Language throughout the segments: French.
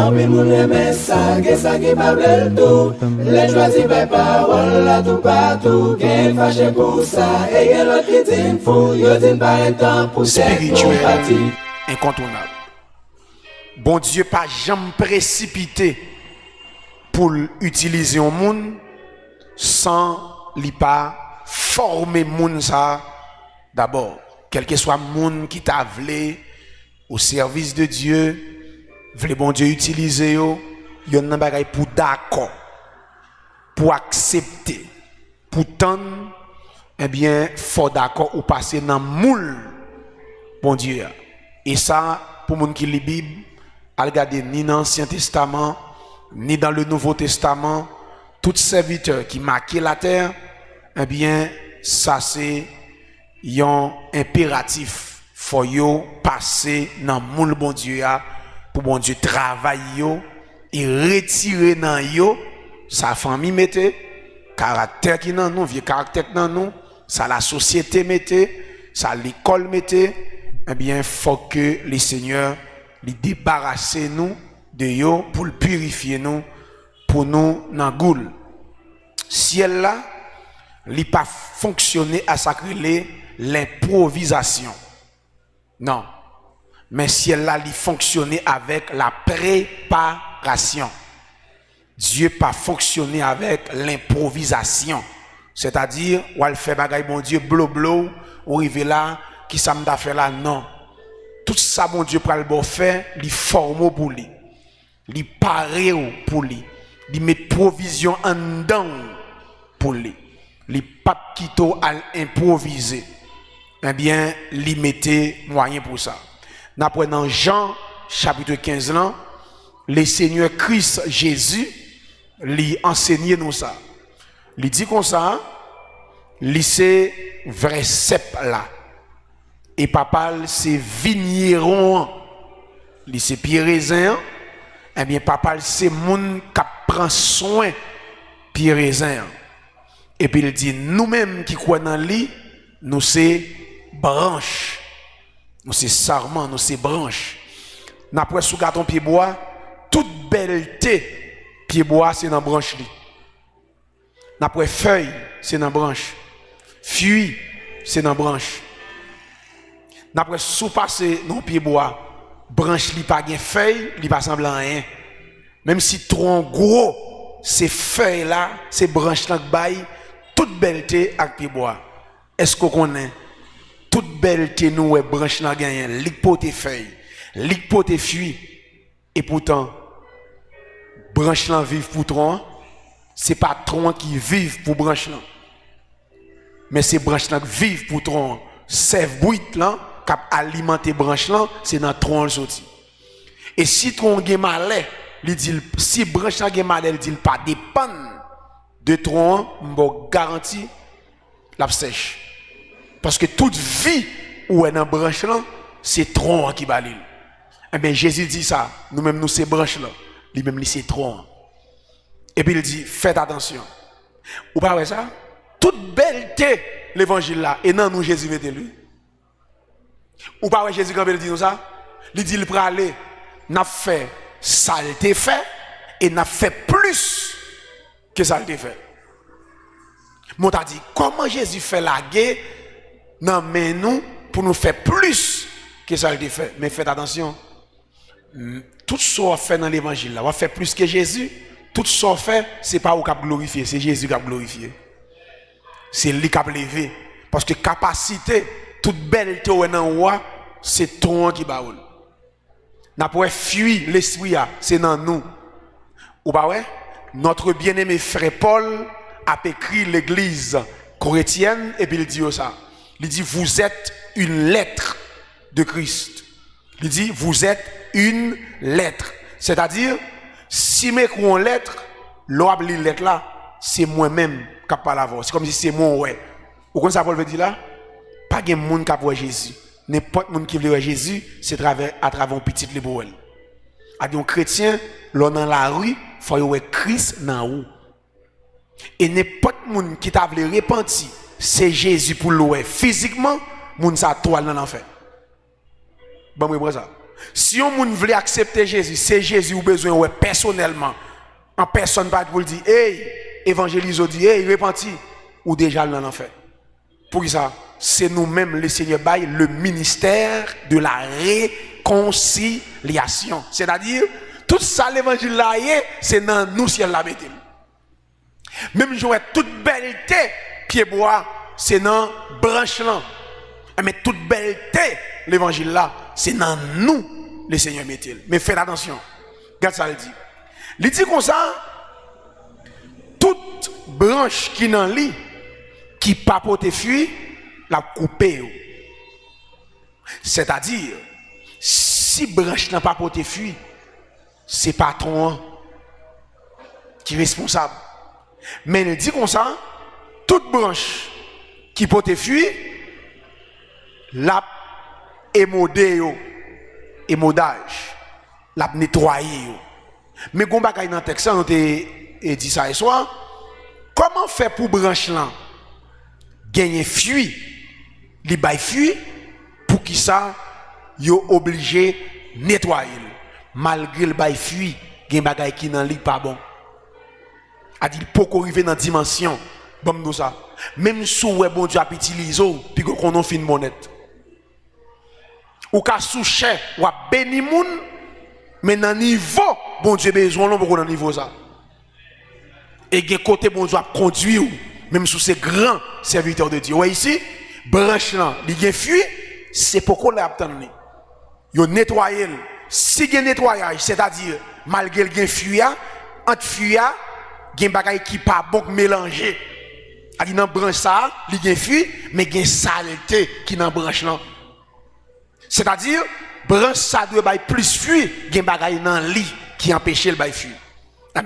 En pile moun aime ça, que ça qui pas bel tout. Les choisis par parole là tout partout. Qu'elle fâché pour ça, et y'en l'autre qui dit fou, y'en dit pas un temps pour spirituel incontournable. Bon Dieu pas jamais précipité pour utiliser un monde sans li pas former moun ça d'abord. Quel que soit monde qui t'a vlé au service de Dieu, vle bon Dieu utiliser yo, yon nan bagay pour d'accord, pour accepter, pour tendre, eh bien, faut d'accord ou passer dans moule bon Dieu. Et ça, pour moun qui lit Bible, à regarder ni dans l'Ancien Testament, ni dans le Nouveau Testament, tout serviteur qui marquait la terre, eh bien, ça c'est un impératif. Faut yo passer dans moule bon Dieu pour bon Dieu travailler et retirer dans yo sa famille mette, caractère qui dans nous, vieux caractère dans nous, ça la société mette, ça l'école mette. Eh bien, faut que les seigneurs les débarrassent nous de yo pour le purifier nous, pour nous dans goule. Ciel là, li pas fonctionner à sacrer l'improvisation. Non. Mais ciel là, li fonctionner avec la préparation. Dieu pas fonctionner avec l'improvisation. C'est-à-dire, ou elle fait bagay bon Dieu blo ou rive là qui ça m'a fait là non. Tout ça bon Dieu pral bon faire, li forme pour lui. Li paré pour lui. Li met provision en dedans pour lui. Li pas quito à improviser. Eh bien, li mette moyen pour ça. N'après dans Jean chapitre 15 là, le Seigneur Christ Jésus lui enseigne nous ça. Il dit comme ça, li c'est vrai cep là. Et papa c'est vigneron, li c'est pied raisin. Eh bien papa c'est moun qui prend soin pied raisin. Et puis il dit nous-mêmes qui croyons dans lui, nous c'est branche. Nous c'est sarment, nous c'est branche. N'après sous gâton pied bois, toute belleté pied bois c'est dans branche li. N'après feuille c'est dans branche. Fuit c'est dans branche. N'après sous passer dans pied bois, branche li pas gen feuille, li pas semble rien. Même si tronc gros, ces feuilles là, ces branches là bail toute belleté avec pied bois. Est-ce qu'on connaît toute belleté nous est branche là gagne, lik pote feuille, lik pote fuit et pourtant branche là vive pour tronc, c'est pas tronc qui vive pour branche là. Mais c'est branche là qui vive pour tronc, serve bruit là qui alimenter branche là, c'est dans tronc le sorti. Et si tronc gen malais, il dit si branche là gen malais, il dit pas dépendre de tronc, m'bo garanti la sèche. Parce que toute vie où est dans branche là, c'est tronc qui balil. Eh bien Jésus dit ça, nous-mêmes nous c'est branche là, lui-même lui c'est tronc. Et puis il dit faites attention. Ou pas ouais ça? Toute belleté l'évangile là et non nous Jésus mettez lui. Ou pas ouais Jésus quand il dit nous ça? Il dit il peut aller n'a fait ça il t'a fait et n'a fait plus que ça il t'a fait. Mon t'a dit comment Jésus fait la guerre non mais nous pour nous faire plus que ça il t'a fait. Mais faites attention. Tout ce qu'on fait dans l'évangile là, on va faire plus que Jésus. Tout ce qu'on fait, c'est pas au cap glorifié, c'est Jésus qui a glorifié. C'est lui qui a levé. Parce que capacité, toute belle théorie dans roi, c'est toi qui baoule. N'a pas fuir l'esprit, c'est dans nous. Ou pas ouais? Notre bien-aimé frère Paul a écrit l'église chrétienne et puis il dit ça. Il dit vous êtes une lettre de Christ. Il dit vous êtes une lettre. C'est-à-dire si mes croix en lettre, l'oable li lettre là, c'est moi-même qui parle avant. C'est comme si c'est moi ouais. Vous comprenez ça Paul veut dire là? Pas de monde qui voit Jésus. N'importe monde qui veut voir Jésus, c'est à travers un petit libéral. A dit un chrétien, l'on dans la rue, faut voir Christ dans où. Et n'importe monde qui t'a voulu repentir, c'est Jésus pour louer physiquement, monde ça toile dans l'enfer. Bon moi ça. Si on veut accepter Jésus, c'est Jésus ou besoin ouais personnellement. En personne pas pour dire hey, évangélise dit hey, repenti ou déjà dans l'enfer. Pour ça, c'est nous-mêmes le Seigneur bail le ministère de la réconciliation. C'est-à-dire tout ça l'évangile là c'est dans nous ciel la mettez. Même jouer toute belleté pied bois, c'est dans branche là. Mais toute belleté l'évangile là, c'est dans nous le Seigneur mettez. Mais faites attention. Regarde ça il dit. Il dit comme ça toute branche qui dans lui qui pas porter fruit la couper. C'est-à-dire si branche n'a pas porter fruit, c'est patron qui est responsable. Mais il dit comme ça, toute branche qui porte fruit, la émodé, émodage, la nettoyer. Mais quand on dans le texte, on a dit ça et soir, comment faire pour branche là gagner fruit, li bay fruit, pour qui ça, yo obligé nettoyer. Malgré le bay fruit, gen bagay qui nan li pas bon. A dit pour arriver dans dimension bon ça. Même si ouais bon Dieu a utilisé puis qu'on on fin monette. Ou ka souche ou a béni moun mais dans niveau bon Dieu besoin non pour dans niveau ça. Et gen côté bon Dieu a conduire même sous ces grands serviteurs de Dieu. Ouais ici branche là, li gen fruit, c'est pourquoi l'a attendre. Yo nettoyer. Si gen nettoyage, c'est-à-dire malgré gen fruit entre fruit gen bagay qui pas bon mélanger. A dit dans branche ça, li gen fruit mais gen saleté qui dans branche là. C'est-à-dire branche ça doit bay plus fruit, gen bagay dans li qui empêche le bay fruit.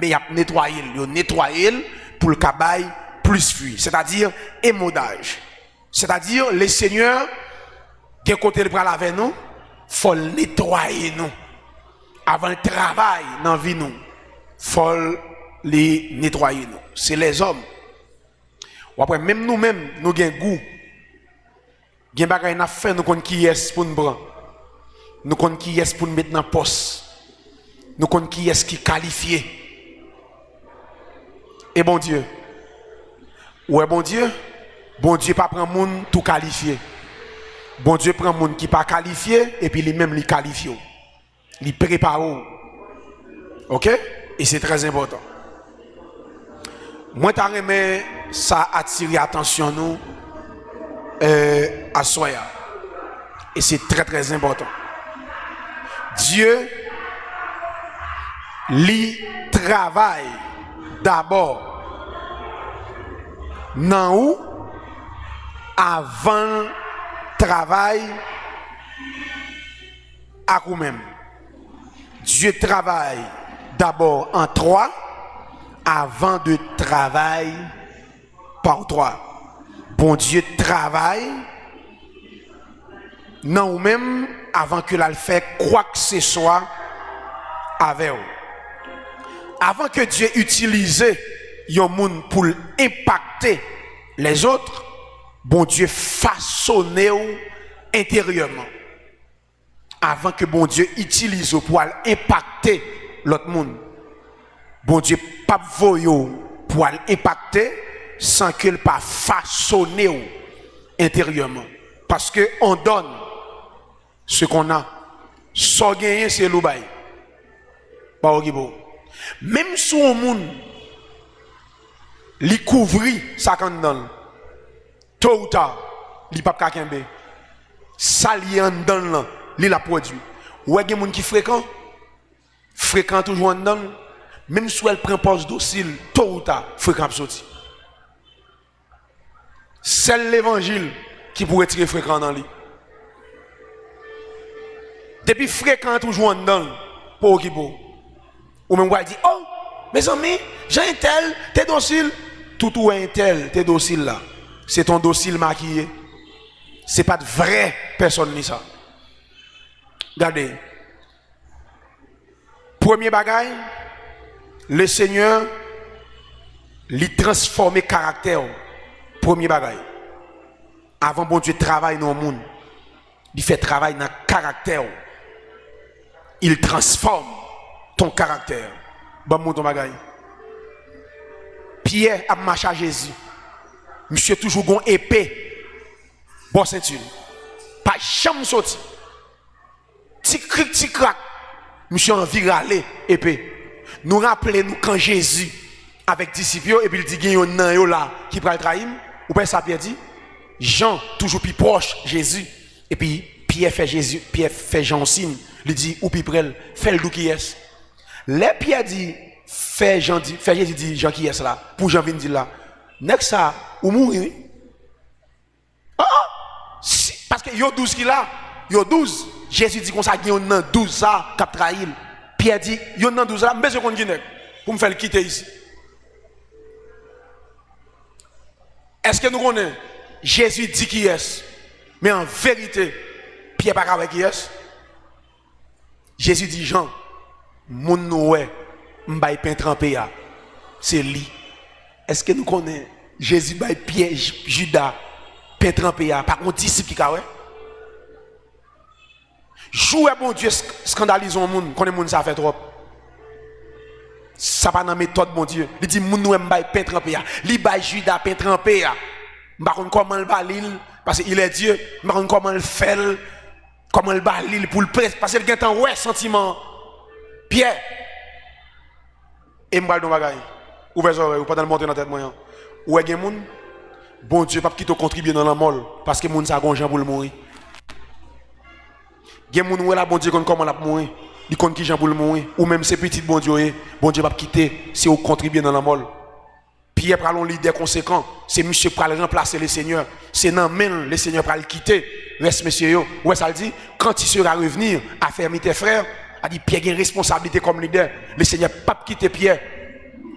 Mais y a nettoyer, yo nettoyer pour le cabay plus fruit, c'est-à-dire émodage. C'est-à-dire le Seigneur qui côté le prend avec nous, faut nettoyer nous. Avant le travail dans vie nous, faut les nettoyer nous. C'est les hommes. Ou après même nous-mêmes nous avons goût. Gen bagay n'a fait nous connait qui est pour nous prendre. Nous connait qui est pour nous mettre dans poste. Nous connait qui est qui qualifié. Et bon Dieu. Ouais bon Dieu pas prend monde tout qualifié. Bon Dieu prend monde qui pas qualifié et puis lui-même lui qualifie. Il prépare. OK? Et c'est très important. Moi t'as aimé ça attirer attention nous à soya. Et c'est très très important. Dieu lui travaille d'abord nan ou avant travail à vous-même. Dieu travaille d'abord en toi avant de travailler par toi. Bon Dieu travaille non ou même avant que l'al fait quoi que ce soit avec vous. Avant que Dieu utilise yon moun pour impacter les autres, bon Dieu façonne intérieurement. Avant que bon Dieu utilise pour impacter l'autre monde. Bon Dieu pas voyo pour impacter sans qu'il pas façonner intérieurement. Parce que on donne ce qu'on a. Sans gagner c'est l'oubaï. Pas au gibo. Même si on monde li couvri ça qu'on donne. Tôt ou tard, li pas kakembe. Ça li en donne là, li la produit. Ou gen moun qui fréquent toujours en donne. Même si elle prend poste docile, tôt ou tard, fréquent sorti. C'est l'évangile qui pourrait tirer fréquent dans lui. Depuis fréquent toujours en donne, pour qui beau. Ou même dit, oh, mes amis, j'ai un tel, t'es docile. Tout ou un tel, t'es docile là. C'est ton docile maquillé. C'est pas de vraie personne ni ça. Regardez. Premier bagaille, le Seigneur lui transforme caractère. Premier bagaille. Avant bon Dieu travaille dans le monde. Il fait travail dans le caractère. il transforme ton caractère. Bon, mon ton bagaille. Pierre a marché à Jésus. Monsieur toujours gon épée. Bon ceinture. Pas jamais sorti. Ti crac. Monsieur envie râler épée. Nous rappelons quand Jésus avec disciples et puis il dit qu'il y a un nan là qui va le trahir. Ou pas ça Pierre dit Jean toujours plus proche Jésus et puis Pierre fait Jean signe. Il dit ou puis près fait le dou qui est. Les Pierre dit fait Jésus dit Jean qui est là pour Jean vient dire là. Next ça ou mourir. Parce que yo 12 qui là, yo 12. Jésus dit qu'on ça gagne nan 12 ça cap trahir. Pierre dit yo nan 12 là, besoin qu'on gagne pour me faire le quitter ici. Est-ce que nous connaissons Jésus dit qui est, mais en vérité, Pierre pas avec qui est. Jésus dit Jean, mon noué, m'bay pain trempé c'est lui. Est-ce que nous connaissons Jésus bay Pierre Judas pain trempé par un disciple qui ouais? Jouer bon Dieu scandalisons le monde, connaît monde ça fait trop. Ça pas dans méthode bon Dieu. Il dit moun nou m'bay pain trempé li bay Judas pain trempé m'pa konn comment le balil parce qu'il est Dieu, m'pa konn comment le fait comment le balil pour le presse parce qu'il a un ouais sentiment Pierre et m'bal don bagay ouvrez les oreilles ou pas dans le monter dans tête moyen ou gen moun bon Dieu pas qui te contribuer dans la mort parce que moun ça gon Jean pour le mourir gen moun ou la bon Dieu comment la mourir il compte qui Jean pour le mourir ou même ces petites bon Dieu va quitter si vous contribuez dans la mort. Pierre prend un leader conséquent, c'est monsieur pour remplacer le Seigneur, c'est non même le Seigneur pour le quitter. Reste monsieur yo, ouais ça le dit quand il sera revenir à fermer tes frères, a dit Pierre a une responsabilité comme leader. Le Seigneur pas quitter Pierre,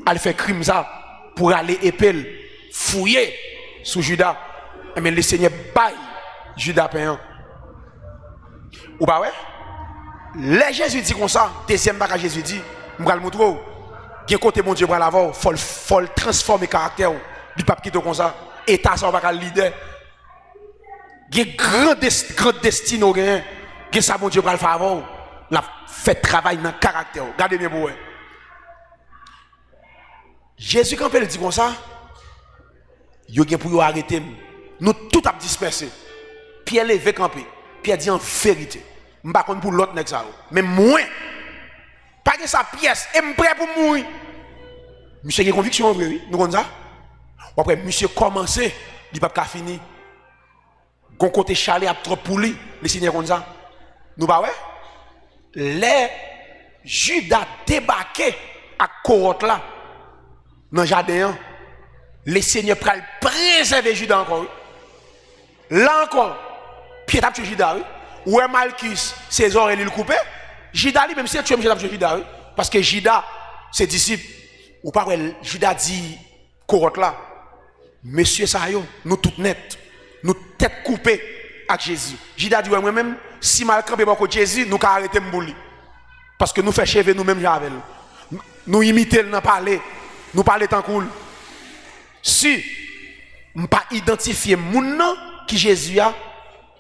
elle fait crime ça pour aller épelle fouiller sous Judas. Mais le Seigneur baille Judas payant. Ou pas ouais? Les Jésus dit comme ça, deuxième bagage Jésus dit, je vais le montrer. Qui côté mon Dieu pour l'avoir, faut transformer le caractère. Du pape qui te comme ça, état ça va pas le leader. Il y a grand destin au gain, qui ça mon Dieu pour le favor, la fait travail dans le caractère. Regardez bien pour vous. Jésus quand il dit comme ça, il y a pour arrêter. Nous tout a dispersé. Pierre levé campé. Pierre dit en vérité. Je ne sais pas pour l'autre, mais moi, pas que sa pièce, et je prêt pour mourir. Monsieur a une conviction, oui, nous connaissons ça. Après, monsieur commencé, il n'a pas fini. Gon côté chalet a trop pour lui, les signes comme ça. Nous pas ouais. Les Judas débarqué à Corotte là, dans le jardin, les seigneurs prennent préserver Judas encore. Là encore, Pierre a tué Judas. Ou est Malchus, ses oreilles le coupé. Judas lui même si tu aimes Judas parce que Judas ses disciples ou pas Judas dit Corotte là. Monsieur ça yo, nous tout net, nous tête coupée avec Jésus. Judas dit moi même si mal campé pour Jésus, nous ca arrêter m'bouli. Parce que nous fait chèvre nous même avec nous imiter dans parler, nous parler tant cool. Si on pas identifier moun qui Jésus a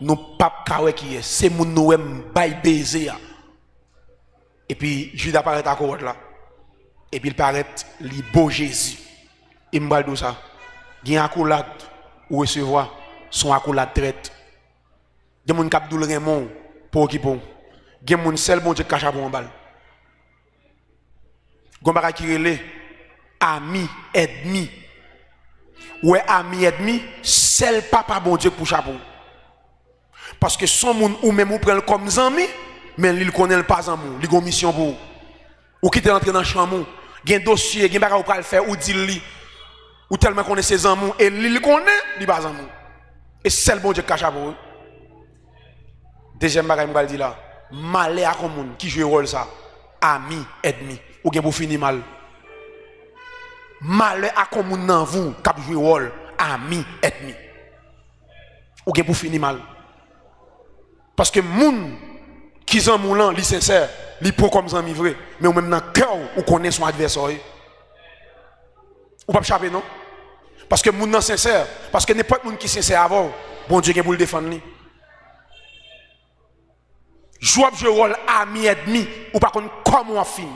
nous pas kawé qui est c'est moun nou bay baiser et puis Judas paraît à côté là et puis il paraît li beau Jésus et m'bal do ça gen accolade ou recevoir son accolade traite gen moun k'ap doul remon pour qui bon gen moun seul bon Dieu cacha pour en balle gon bagay ki relé ami ennemi ouais ami ennemi seul papa bon Dieu pour chapeau. Parce que son monde ou même ou prend comme ami, mais il connaît pas ami, il a une mission pour ou quitter rentrer dans chambre, il y a un dossier, il y a un bagage faire ou dit li ou tellement connaît ses amis et il connaît, il pas ami. Et c'est le bon Dieu cache pour eux. Deuxième bagage me dit là, malheur à monde qui joue rôle ça, ami, ennemi ou bien pour finir mal. Malheur à monde dans vous qui joue rôle ami, ennemi. Ou bien pour finir mal. Parce que moun qui sont moulant, li sincère, li pour comme ça vrai, mais ou même dans cœur ou connaît son adversaire. Ou pas échapper non? Parce que moun nan sincère, parce que n'importe moun qui sincère avant, bon Dieu qui pour le défendre. Jouer jeu rôle ami ennemi ou pas contre comment on finit.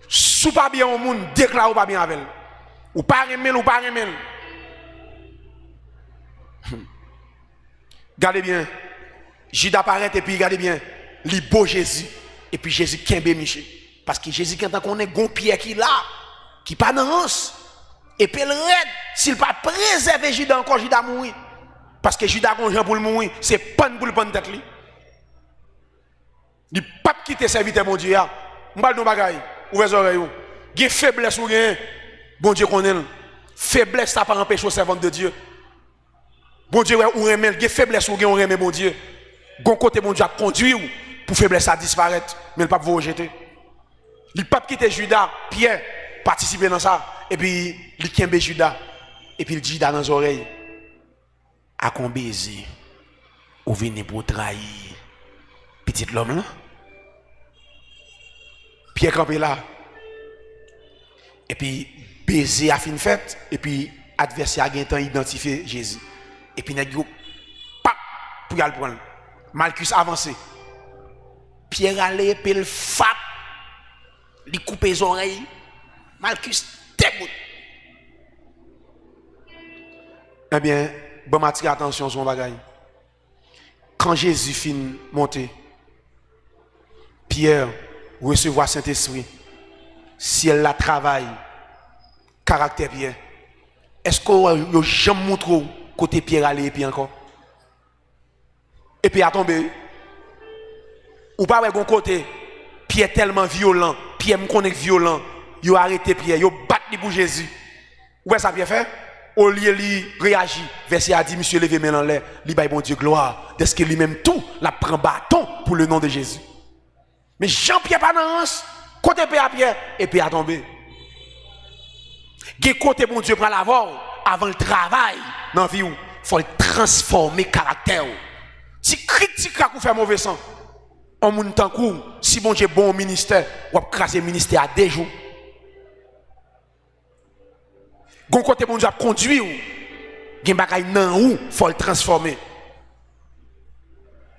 Sou pas bien au monde, déclare ou pas bien avec elle. Ou pas remel ou pas remel. Regardez bien. Judas apparaît et puis regardez bien. Li beau Jésus. Et puis Jésus kembe Miché. Parce que Jésus quand on est gon Pierre qui là, qui pas dans l'anse. Et puis le raide, s'il pas préserver Judas encore, Judas mourir. Parce que Judas a un pour le mourir, c'est pas pour le prendre tête li. Il pas quitter serviteur mon Dieu. M'bal nou bagay, ouvrez les oreilles. Gen faiblesse ou gen, bon Dieu connaît. Faiblesse ça pas empêcher au servant de Dieu. Bon Dieu ou remet, gen faiblesse ou gen on remet bon Dieu. Gon côté bon Dieu a conduit ou pour faiblesse ça disparaître, mais le pape vous rejeter. Il pas quitter Judas, Pierre participer dans ça et puis il kembe Judas et puis il dit dans les oreilles à qu'on baiser ou venir pour trahir petit l'homme là. Pierre campé là. Et puis baiser a fin fait et puis adversaire a gain temps identifier Jésus. Et puis nèg yo pap pour y aller prendre. Malchus avancé. Pierre allait puis le fap. Il coupe les oreilles. Malchus dégoûte. Eh bien, bon matin, attention son bagaille. Quand Jésus fin monter, Pierre recevoir Saint-Esprit. Si elle la travaille, caractère Pierre. Est-ce que vous jamais montré côté Pierre aller et puis encore? Et puis à tomber. Ou pas ouais, côté Pierre tellement violent, Pierre me connaît violent, il a arrêté Pierre, il a battu pour Jésus. Ouais ça Pierre fait? Au lieu de réagir, verset a dit monsieur levé main en l'air, il baille bon Dieu gloire, dès que lui-même tout, la prend bâton pour le nom de Jésus. Mais Jean-Pierre pas dans côté Pierre et puis a tombé. Quel côté bon Dieu prend la voix avant le travail dans la vie, il faut transformer le caractère. Si critique a fait mauvais sang, on monte en cours, si bon Dieu bon au ministère, on va craser le ministère à 2 jours. Gon côté bon Dieu a conduit ou, gen bagay nan ou, faut le transformer.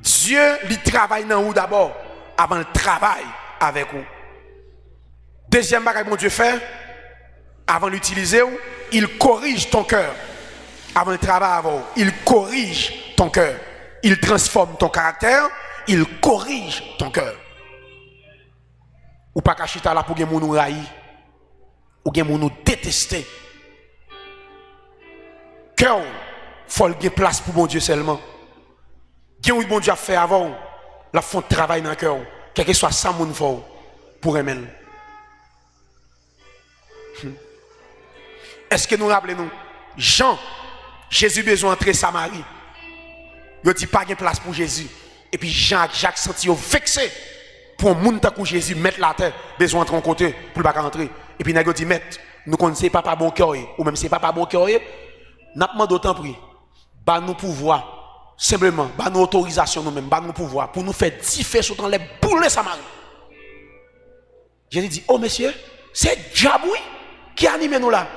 Dieu lui travaille dans ou d'abord avant le travail avec vous. Deuxième bagay bon Dieu fait avant l'utiliser, il corrige ton cœur. Avant le travail avant, il corrige ton cœur. Il transforme ton caractère, il corrige ton cœur. Ou pas kachita là pour gen moun nou raï, ou gen moun nou détester. Cœur, faut le place pour bon Dieu seulement. Gen ou bon Dieu a fait avant, la font travail dans le cœur, quel que soit ça moun faut pour aimer. Est-ce que nous rappelons Jean, Jésus besoin d'entrer Samarie. Il dit pas de place pour Jésus. Et puis Jacques senti vexé pour moun takou Jésus mettre la terre, besoin d'entrer en côté pour pas rentrer. Et puis il dit mettre, nous connaissons pas bon cœur ou même c'est pas bon cœur. N'a pas d'autant pris. Ba nous pouvoir simplement, ba nous autorisation nous-mêmes, ba nous pouvoir pour nous faire 10 feux sur les boules Samarie. Jésus dit "Oh monsieur, c'est diable qui anime nous là.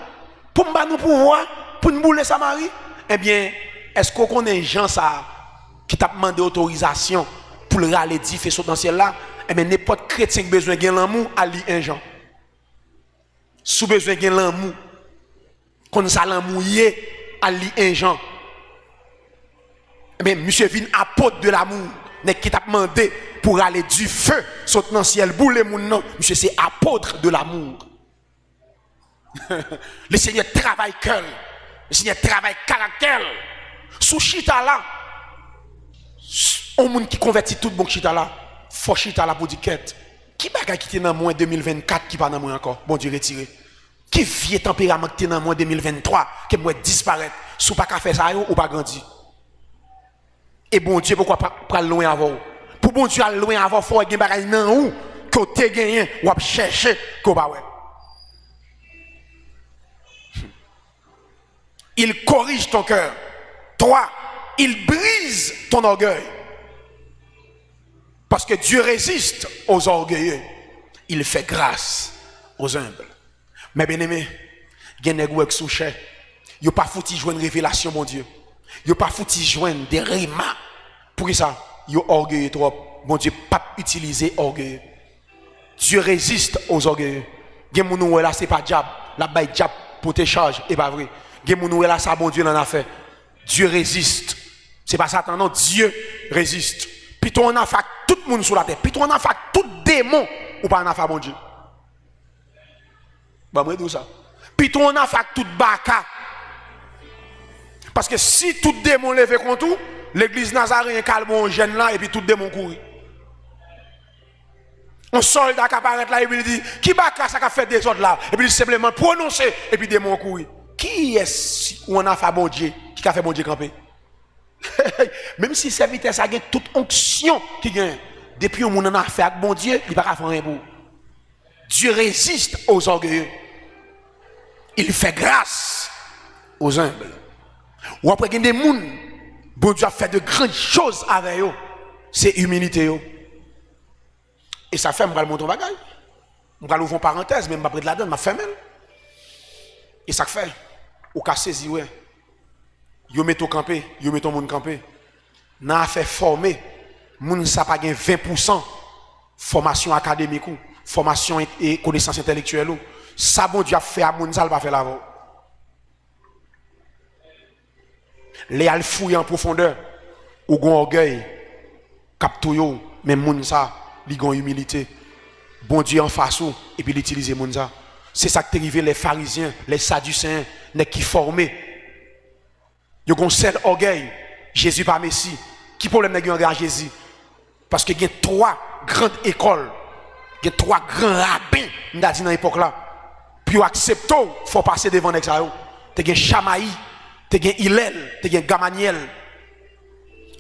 Pour nous pouvoir pour nous bouler Samarie." Eh bien, est-ce qu'on connaît Jean ça qui t'a demandé autorisation pour le râler 10 feux dans le ciel là? Eh bien, n'importe chrétien qui a besoin de l'amour, à lire un Jean. Sous besoin de l'amour, qu'on ça l'amour à lire un Jean. Eh bien, monsieur vient apôtre de l'amour, qui t'a demandé pour aller du feu sauter dans le ciel, bouler mon nom. Monsieur, c'est apôtre de l'amour. Le Seigneur travaille cœur, le Seigneur travaille caractère. Sous chita là, on monde qui convertit tout bon chita là, faut chita là pour dire quête. Qui bagay qui était dans moins 2024 qui pas dans moins encore, bon Dieu retiré. Qui vieux tempérament qui était dans moins 2023 qui moi disparaître, sous pas qu'à faire ça ou pas grandi. Et bon Dieu pourquoi pas loin avant? Pour bon Dieu aller loin avant, faut gen bagay nan ou que tu gagné ou à chercher ko ba ouais. Il corrige ton cœur. 3. Il brise ton orgueil. Parce que Dieu résiste aux orgueilleux. Il fait grâce aux humbles. Mais bien aimé, il y a des gens qui sont chers. Ils n'ont pas foutu joindre une révélation, mon Dieu. Ils n'ont pas foutu joindre des rimas. Pour ça, yo orgueilleux trop. Bon Dieu pas utiliser orgueilleux. Dieu résiste aux orgueilleux. Gen moun ou là c'est pas diable, la bay diable pour te charge et pas vrai. Gen moun ou là ça bon Dieu l'en a fait. Dieu résiste. C'est pas Satan non, Dieu résiste. Puis on a fait tout le monde sur la terre. Puis on a fait tout démon ou pas en a fait bon Dieu. Bah moi dis ça. Puis on a fait tout baka. Parce que si tout démon levé contre tout, l'église Nazarene calme un jeune là et puis tout démon courir. Un soldat qui apparaît là et puis il dit qui baka ça qui a fait des autres là et puis il simplement prononcer et puis démon courir. Qui est-ce où on a fait bon Dieu qui a fait bon Dieu camper? Même si serviteur ça a toute onction qui gagne depuis on en a fait avec bon Dieu, il va pas faire rien pour. Dieu résiste aux orgueilleux. Il fait grâce aux humbles. Ou après, il y a des gens, bon Dieu a fait de grandes choses avec eux. C'est humilité. Et ça fait, je vais montrer un bagage. Je vais ouvrir une parenthèse, même après de la donne, je vais faire. Et ça fait, ou qu'à saisir, ouais. Yo met au campé, yo met au monde campé. N'a fait former, moun ça pas gain 20% formation académique ou formation et connaissance intellectuelle ou. Ça bon Dieu a fait à moun ça va faire là-bas. Les al fouiller en profondeur ou gon orgueil captou mais moun ça li gon humilité. Bon Dieu en face ou et puis l'utiliser moun ça. C'est ça qui est arrivé les pharisiens, les sadducéens, les qui formés. Yo gon seul orgueil, Jésus pas Messie. Qui problème n'est en Jésus? Parce que il y a 3 grandes écoles, il y a 3 grands rabbins dans l'époque là. Puis accepter, faut passer devant nek ça yo. Te gen Chamaï, te gen Hillel, te gen Gamaliel.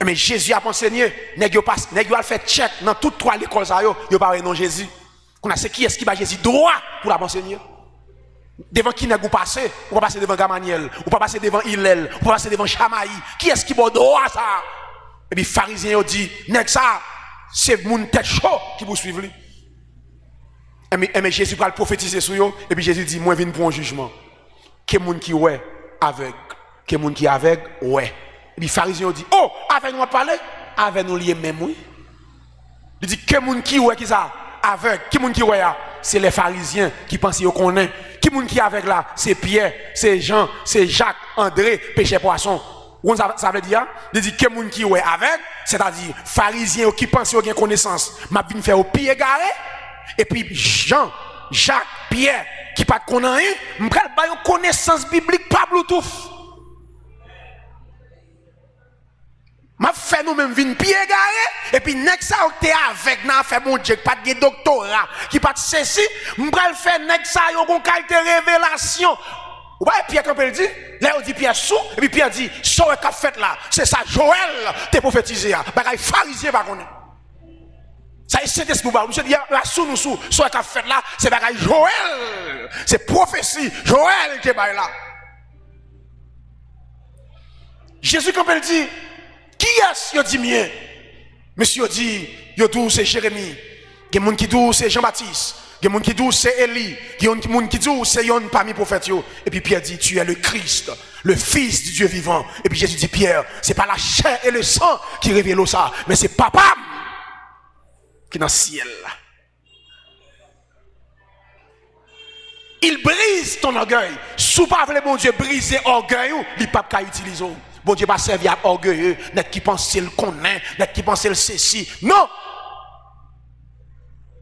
Mais Jésus a enseigné, nèg yo a fait check dans toutes 3 l'école ça yo pas non Jésus. Qu'on a c'est qui est-ce qui va Jésus droit pour la enseigner? Devant qui n'est-ce passer? Ou pas passer devant Gamaliel, ou pas passer devant Hillel, ou pas passer devant Chamaï. Qui est-ce qui va droit ça? Et puis les pharisiens ont dit, n'est-ce ça, c'est mon tête chaud qui vous suivre. Mais Jésus va le prophétiser sur eux, et puis Jésus dit, moi je viens pour un jugement. Quel monde qui ouais aveugle? Quel monde qui aveugle? Ouais. Et puis les pharisiens ont dit, oh, avec nous parler? Avec nous liés même, oui. Il dit, quel monde qui ouais qui ça? Aveugle. Qui monde qui ouais? C'est les pharisiens qui pensent qu'ils connaissent. Qui monde qui avec là? C'est Pierre, c'est Jean, c'est Jacques, André, péché poisson. Ça veut dire, il dit que moun qui est avec, c'est-à-dire pharisiens qui pensent qu'ils ont connaissance, m'a vinn faire au pied garé, et puis Jean, Jacques, Pierre qui pas connaît, m'pral ba yo connaissance biblique pas Bluetooth. M'a fait nous même vinn pied garé, et puis nèg ça t'es avec n'a fait mon Dieu pas de doctorat, qui pas de ceci, m'pral faire nèg ça yo gon qualité révélation. Ou pas Pierre quand il dit, là on dit Pierre sous, et puis Pierre dit, so qu'a fait là, c'est ça Joël t'es prophétisé là, bagay pharisien pas connaît. Ça est Saint-Esprit ba, monsieur dit là sous nous sous, so qu'a fait là, c'est bagay Joël. C'est prophétie, Joël qui est là. Jésus quand il dit, qui est-ce qui dit mien? Monsieur dit, yo tout c'est Jérémie. Il y a moun qui dit c'est Jean-Baptiste. Il y a des gens qui disent c'est Élie, il y a des gens qui disent c'est Yon parmi les prophètes. Et puis Pierre dit tu es le Christ, le Fils du Dieu vivant. Et puis Jésus dit Pierre, c'est pas la chair et le sang qui révèlent ça, mais c'est Papa qui est dans le ciel. Il brise ton orgueil. Sous pas le bon Dieu briser orgueil, il pas qu'à utiliser. Bon Dieu pas servir à orgueilleux, net qui pense qu'il connaît, net qui pense qu'il ceci. Non.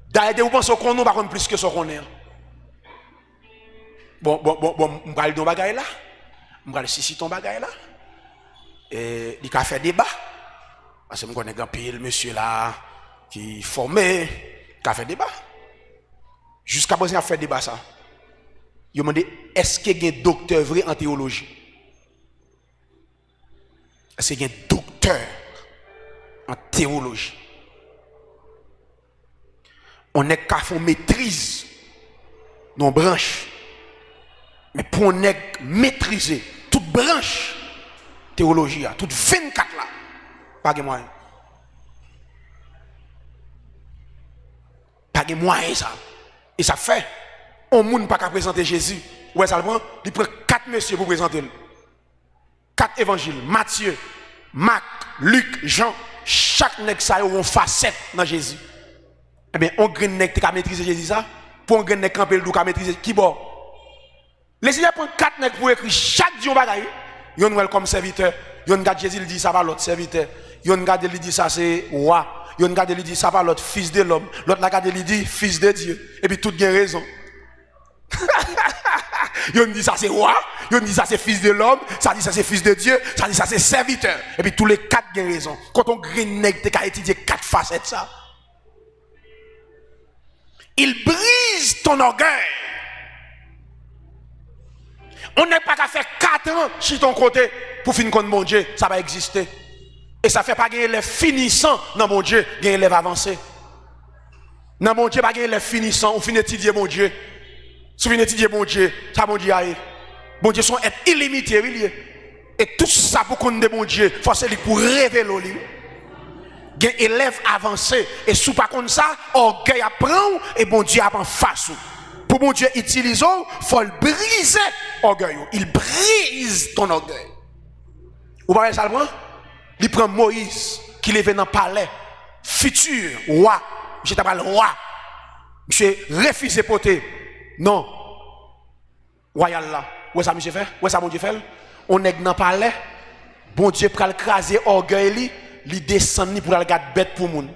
D'ailleurs, vous pensez qu'on nous pas plus que ce qu'on est. Bon, je vais aller dans le bagage là. Je vais aller ici ton bagage là. Et il a fait débat. Parce que je connais un pile monsieur là qui est formé, qui a fait débat. Jusqu'à présent, il a fait débat ça. Il m'a demandé est-ce qu'il y a un docteur vrai en théologie? Est-ce qu'il y a un docteur en théologie? On est qu'à faire maîtrise nos branches. Mais pour on est maîtriser toute branche théologie, toute 24 là, pas de moyen. Pas de moyen ça. Et ça fait, on ne peut pas présenter Jésus. Ouais, ça le prend, il prend 4 messieurs pour présenter. 4 évangiles, Matthieu, Marc, Luc, Jean. chaque nèg ça a une facette dans Jésus. Eh bien, on grand nèg qui a maîtrisé Jésus ça, pour un grand nèg camper le qui a maîtrisé qui bon. Les Seigneur prend 4 nèg pour écrire chaque jour bagaille. Yon wel comme serviteur, yon garde Jésus il dit ça va l'autre serviteur. Yon garde il dit ça c'est roi. Yon garde il dit ça va l'autre fils de l'homme. L'autre la garde il dit fils de Dieu. Et puis tout gain raison. Yon dit ça c'est roi, yon dit ça c'est fils de l'homme, ça dit ça c'est fils de Dieu, ça dit ça c'est serviteur. Et puis tous les 4 gain raison. Quand on green nèg te ka étudier 4 facettes ça. Il brise ton orgueil. On n'est pas qu'à faire 4 ans sur ton côté pour finir contre mon Dieu, ça va exister. Et ça fait pas gagner les finissants dans mon Dieu, gagner les avancés. Dans mon Dieu, pas gagner les finissants, on finit étudier mon Dieu. Si vous étudier mon Dieu, ça mon Dieu aille. Mon Dieu sont être illimité, oui. Et tout ça pour qu'on de mon Dieu, forcément pour révéler lui. Gen élève avancé et sous pas comme ça, orgueil apprend et bon Dieu apprend face. Pour mon Dieu utiliser, faut le briser orgueil. Il brise ton orgueil. Vous voyez ça le prend? Il prend Moïse qui levait dans le palais, futur roi. Je t'appelle roi. Monsieur refusé poter. Non. Royal là. Où est ça monsieur fait? Où est ça mon Dieu fait? On est dans le palais. Bon Dieu pour le craser orgueil li descend pour le garder bête pour moun.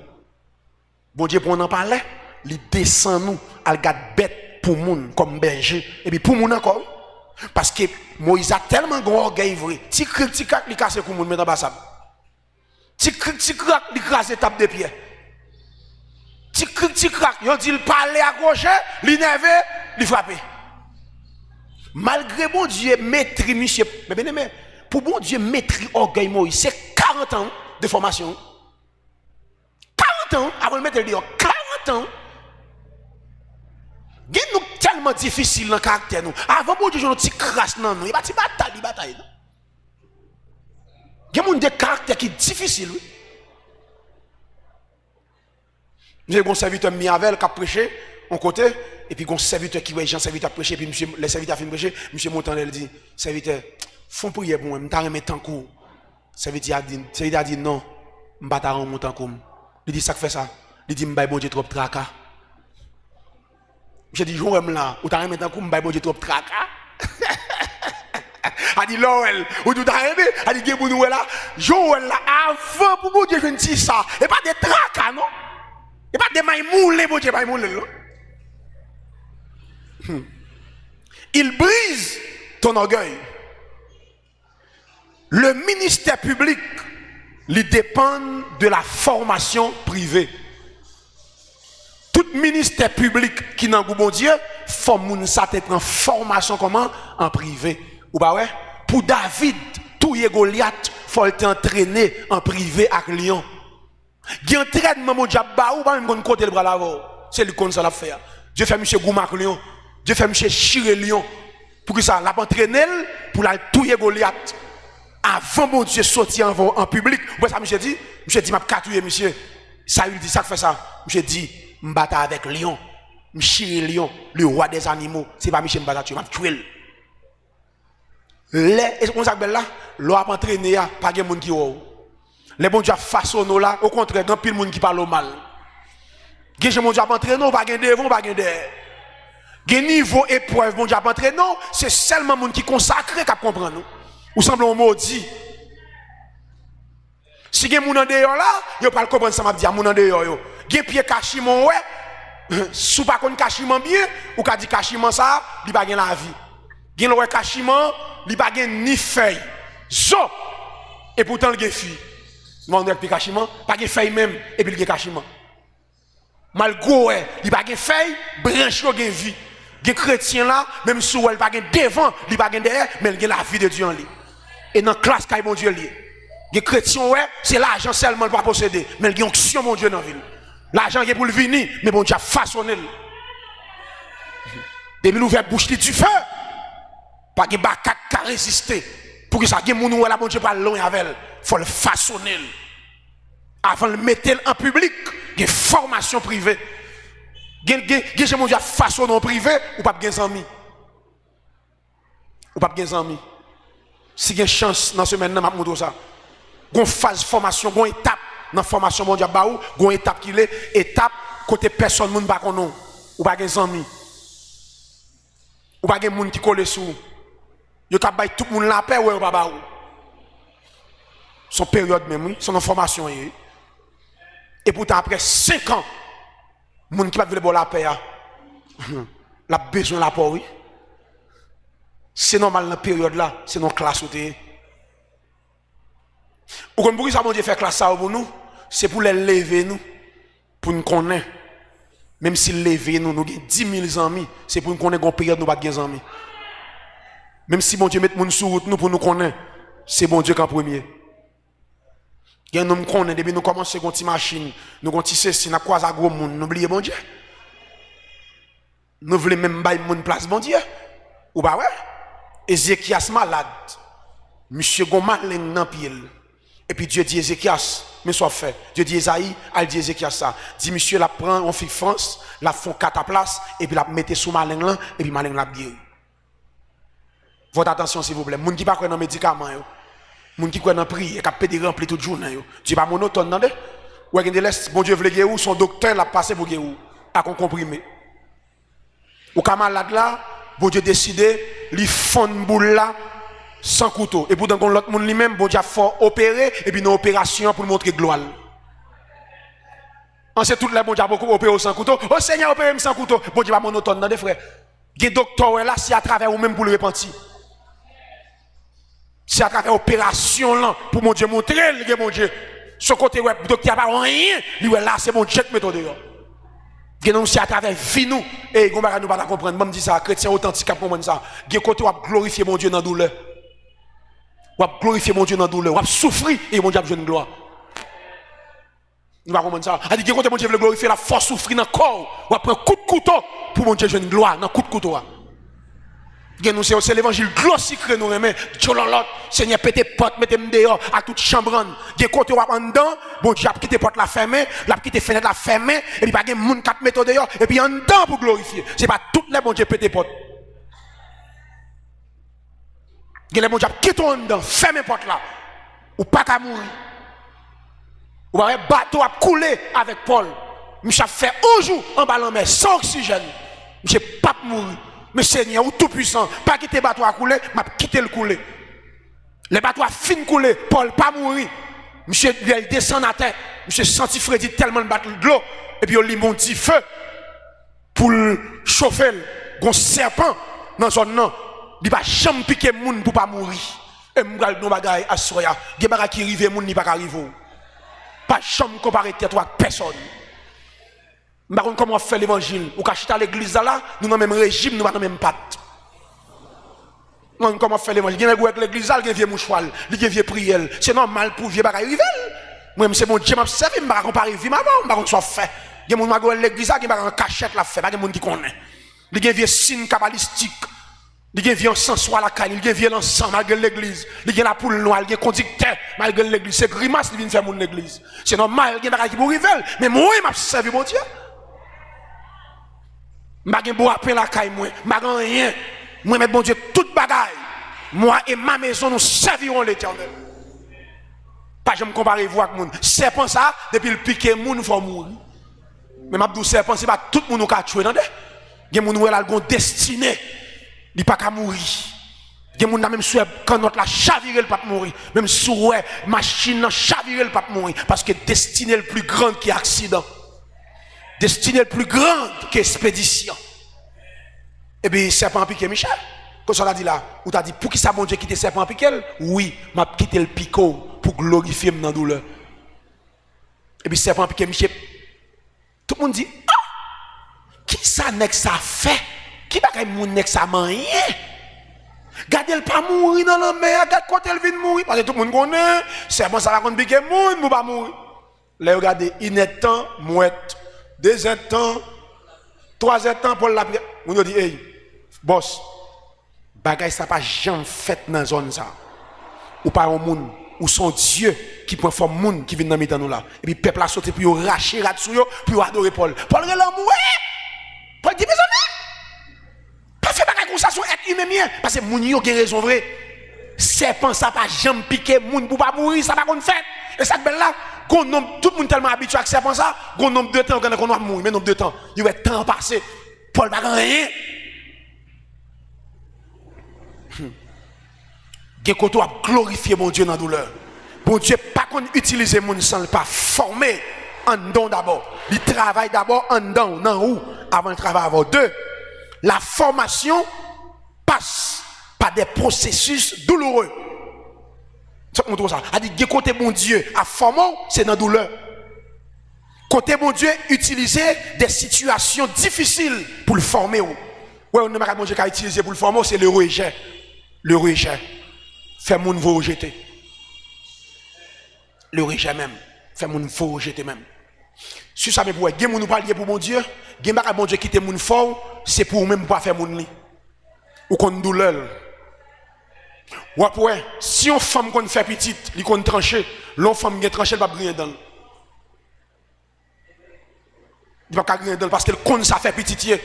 Bon Dieu pour en parler, li descend nous al garder bête pour moun comme berger et puis pour moun encore parce que Moïse a tellement grand orgueil vrai. Ti crac li casse pour moun mettre dans bas. Ti crac li craser tape de pied. Ti crac, yon dit il parler à gauche, li nervé, li frapper. Malgré bon Dieu maîtrise monsieur, mais bien aimé, pour bon Dieu maîtrise orgueil Moïse, c'est 40 ans de formation. 40 ans avant de mettre le dehors. 40 ans. Il nous tellement difficile dans le caractère nous. Avant bon Dieu, nous petit crasse non, il bataille, bataille. Il y a des caractères qui est difficile. J'ai un serviteur Miavel qui a prêché en côté et puis un serviteur qui voit un serviteur prêcher puis monsieur les serviteurs fin prêcher, monsieur Montan elle dit serviteur, font prier pour moi, m'ta remettre tant court. Serviteur a dit non, m'bata ran montant comme. Il dit ça fait ça. Il dit m'bay bon Dieu trop traka. J'ai dit jouem là, ou t'a remettre tant coup m'bay bon Dieu trop traka. A dit Lowell, ou tout t'a remettre, a dit gen pour nous là, Joël là avant pour bon Dieu je ne dis ça, et pas des traka non. Et pas des mailles moulées, bon Dieu pas moulé là. Il brise ton orgueil. Le ministère public lui dépend de la formation privée. Tout ministère public qui n'a pas bon Dieu, forme ça te prend formation comment en privé. Ou pas ouais? Pour David, tout Goliath, faut t'entraîner en privé avec Lion. Qui entraînement mon Dieu ba ou pas même côté le bras là. C'est lui qu'on ça l'a faire. Dieu fait monsieur Goumac Lion. Dieu fait monsieur Chiré Lion. Pour que ça l'a entraîner pour la tout Goliath. Avant mon Dieu sortir en public, moi ça monsieur dit m'a catouiller monsieur. Ça il dit ça fait ça. Monsieur dit m'battre avec lion. M'chire lion, le roi des animaux. C'est pas monsieur m'battre, m'a tuer. Les on ça belle là, l'on a entraîné pas de monde qui ou. Les bon Dieu façonné là, au contraire, grand pile monde qui parle mal. Gen mon Dieu entraîné pas gain devant, pas gain derrière. Gen niveau épreuve mon Dieu entraîné, c'est seulement monde qui consacré qui comprend nous. Ou semble on maudit. Si gen moun en dehors là, yo pas comprendre ça m'a dit moun en dehors yo. Gen pied cachimon ouais. Sou pas kon cachimon bien ou ka di cachimon ça, li pa gen la vie. Gen le cachimon, li pa gen ni feuille. Zo. Et pourtant le gen fille. Mon pied cachimon, pas gen feuille même et puis le gen cachimon. Malgré ouais, li pa gen feuille, branche yo gen vie. Gen chrétien là, même sou elle pa gen devant, li pa gen derrière, mais il gen la vie de Dieu en lui. Et dans la classe kay mon Dieu lié. Les chrétiens ouais, c'est l'argent seulement pour posséder, mais il y a onction mon Dieu dans la ville. L'argent est pour le venir, mais bon Dieu a façonné. Depuis l'ouvert bouche du feu, pas de bacat qui résister. Pour que ça gen moun ouais la bon Dieu pas loin avec elle, faut le façonner. Avant de le mettre en public, il y a une formation privée. Gen mon Dieu façonné en privé ou pas gen amis. Ou pas gen amis. Si il y a une chance dans ce semaine, je vais vous montrer ça. Une phase de formation, une étape dans formation bon Dieu ba ou, gon étape qui est étape côté personne moun pas connait ou pas gen amis. Ou pas gen moun qui colle sous. Yo t'a bay tout moun la paix ou pas ba ou. Son période même oui, son formation et pourtant après 5 ans moun qui pas veut la paix la besoin la paix oui. C'est normal dans la période là, c'est nos classes où t'es. Ou comme pour ça mon Dieu fait classe ça pour nous, c'est pour les lever nous, pour nous connaître. Même si lever nous, nous avons 10 000 amis, c'est pour nous connaître une période nous pas de amis. Même si mon Dieu met moun sur route nous pour nous connaître, c'est bon Dieu qu'en premier. Il y a un homme qui connaît, depuis nous commençons avec une machine, nous avons ceci, nous avons croisé gros monde, nous oublions bon Dieu. Nous voulons même bailler mon place bon Dieu. Ou pas ouais? Ézéchias malade. Monsieur Gomalin dans pied. Et puis Dieu dit Ézéchias, mais soit fait. Dieu dit Esaïe, elle dit Ézéchias ça. Dit monsieur la prend, on fait France, la font 4 à place, et puis la mettez sous ma langue là, et puis ma langue la guéri. Votre attention s'il vous plaît. Moun qui pas croire dans médicaments yo. Moun qui croit dans prière, qui a pété rempli toute journée yo. Dieu pas monotone non de. Ou gen de l'est, bon Dieu veut guérir, son docteur l'a passé pour guérir. A qu'on comprimé. Ou ka malade là, bon Dieu décidé, li fond boule là sans couteau. Et pour dans l'autre monde lui-même, bon Dieu a fait opérer et puis une opération pour montrer gloire. On sait tout le bon Dieu a beaucoup opéré sans couteau. Oh Seigneur opéré sans couteau. Bon Dieu pas monotone non des frères. Des docteurs là c'est à travers ou même pour le repentir. C'est à travers opération là pour mon Dieu montrer le bon Dieu. Ce côté ouais docteur pas rien, lui là c'est mon Dieu qui met dehors. C'est à travers vie nous et nous ne pas comprendre. Même dit ça, chrétien authentique comprendre ça. Gen côté on glorifier mon Dieu dans douleur. On glorifier mon Dieu dans douleur, on souffrir et mon Dieu a besoin de gloire. Nous va comprendre ça. A dit gen côté mon Dieu veut glorifier la force souffrir dans corps, on prend coup de couteau pour mon Dieu joindre gloire dans coup de couteau. Gen nous c'est l'évangile gloire secret nous remet. Dieu l'autre, Seigneur pété porte, mettez-moi dehors à toute chambre. Gen côté on en dedans, bon Dieu a quitté porte la fermée, l'a quitté fenêtre la fermée et puis pas gen moun 4 mètres dehors et puis en dedans pour glorifier. C'est pas toutes les bon Dieu pété porte. Gen les bon Dieu quitté en dedans, fermez porte là. Ou pas qu'à mourir. Ou pas bateau a coulé avec Paul. Monsieur a fait un jour en ballon mer sans oxygène. Monsieur pas mourir. Mais Seigneur, ou tout puissant, pas quitter le bateau à couler, m'a quitté le couler. Le bateau a fini de couler, Paul pas mourir. Monsieur il descend à terre, monsieur senti Freddy tellement de battre de l'eau, et puis il lui monte feu pour chauffer un serpent dans son nom. Il va jamais piquer moun pour pas mourir. Et m'gal nos bagaille à soya, des bagaille qui rive moun ni pas arriver. Pas jamais comparer tête avec personne. Par contre, comment on fait l'évangile? Ou quand à l'église là, nous dans le même régime, nous dans le même pacte. Comment on fait l'évangile? Il y a avec l'église là, il y a vieux mouchoir, il y a vieux prière. C'est normal pour vieux bagaille rivel. Moi, c'est mon Dieu m'a servi, je ne vais pas comparer vie maman, je ne vais pas soit fait. Il y a mon mago l'église là, il y a un cachette la fait, pas de monde qui connaît. Il y a vieux signe kabbalistique. Il y a vieux encens la caille, il y a vieux l'encens malgré l'église. Il y a la poule noire, il y a conducteur malgré l'église. C'est grimace qui vient faire mon l'église. C'est normal, il y a des bagaille qui pour rivel, mais moi, je m'a servi mon Dieu. Je ne vais pas la caille, je ne vais rien. Moi, mais bon Dieu, toute bagaille. Moi et ma maison, nous servirons l'Éternel. Pas je me compare vous avec moun. Serpent ça, depuis le piqué, moun faut mourir. Mais m'a dit serpent, c'est pas tout le monde qui a tué, non? Il y a des gens qui ont destiné, il pas qu'à mourir. Il y a des gens qui même souhait quand notre la chaviré le pas mourir. Même souhait machine la chaviré le pas mourir parce que destiné le plus grand qui accident. Destiné le plus grand qui expédition. Et puis serpent piqué Michel. Comme ça l'a dit là, ou t'as dit pour qui ça bon Dieu quitte serpent piqué? Oui, m'a quitté le picot pour glorifier dans douleur. Et puis serpent piqué Michel. Tout le monde dit ah, qui ça n'est que ça fait? Qui va moun n'est que ça manye? Gardez le pas mourir dans la mer, regardez côté il vient mourir parce que tout le monde connaît, serpent ça va contre piqué moun, ou pas mourir. Là regardez, il est temps mouette. 2 temps, 3 temps pour la prière. On dit hey, boss. Bagay ça pas jamais fait dans zone ça. Ou pas un monde ou son Dieu qui prend forme monde qui vient dans mitan nous là. Et puis peuple a sauté pour racher rat sur yo, pour adorer Paul. Paul l'amour. Paul dit mes amis. Pas fait bagay comme ça sur être humain bien parce que moun yo gen raison vrai. Serpent ça pas jamais piquer monde pour pas mourir, ça pas qu'on fait. Et ça belle là, Tout le monde tellement habitué à accepter ça, gon nombre de temps qu'on va mourir, mais nombre de temps, il va temps passer. Paul pas rien. Gékoto a glorifié mon Dieu dans la douleur. Bon Dieu pas qu'on utilise mon sang pas former en don d'abord. Il travaille d'abord en don, dans où avant de travailler avant deux. La formation passe par des processus douloureux. Ça montre ça. A dit côté bon Dieu à former c'est dans la douleur. Côté bon Dieu utiliser des situations difficiles pour le former. Ouais, on ne m'a pas qu'à utiliser pour le former, c'est le rejet. Le rejet. Fait moun vous rejeter. Le rejet même. Fait moun vous rejeter même. Si ça me pour gen moun nous parler pour mon Dieu, gen ba bon Dieu quitter moun fort, c'est pour même pas faire moun li. Ou kon douleur. Ou après, si on femme qu'on fait petite, li kon trancher, l'on femme gen trancher pas briller dans. Il va pas briller dans parce qu'elle kon ça fait petite.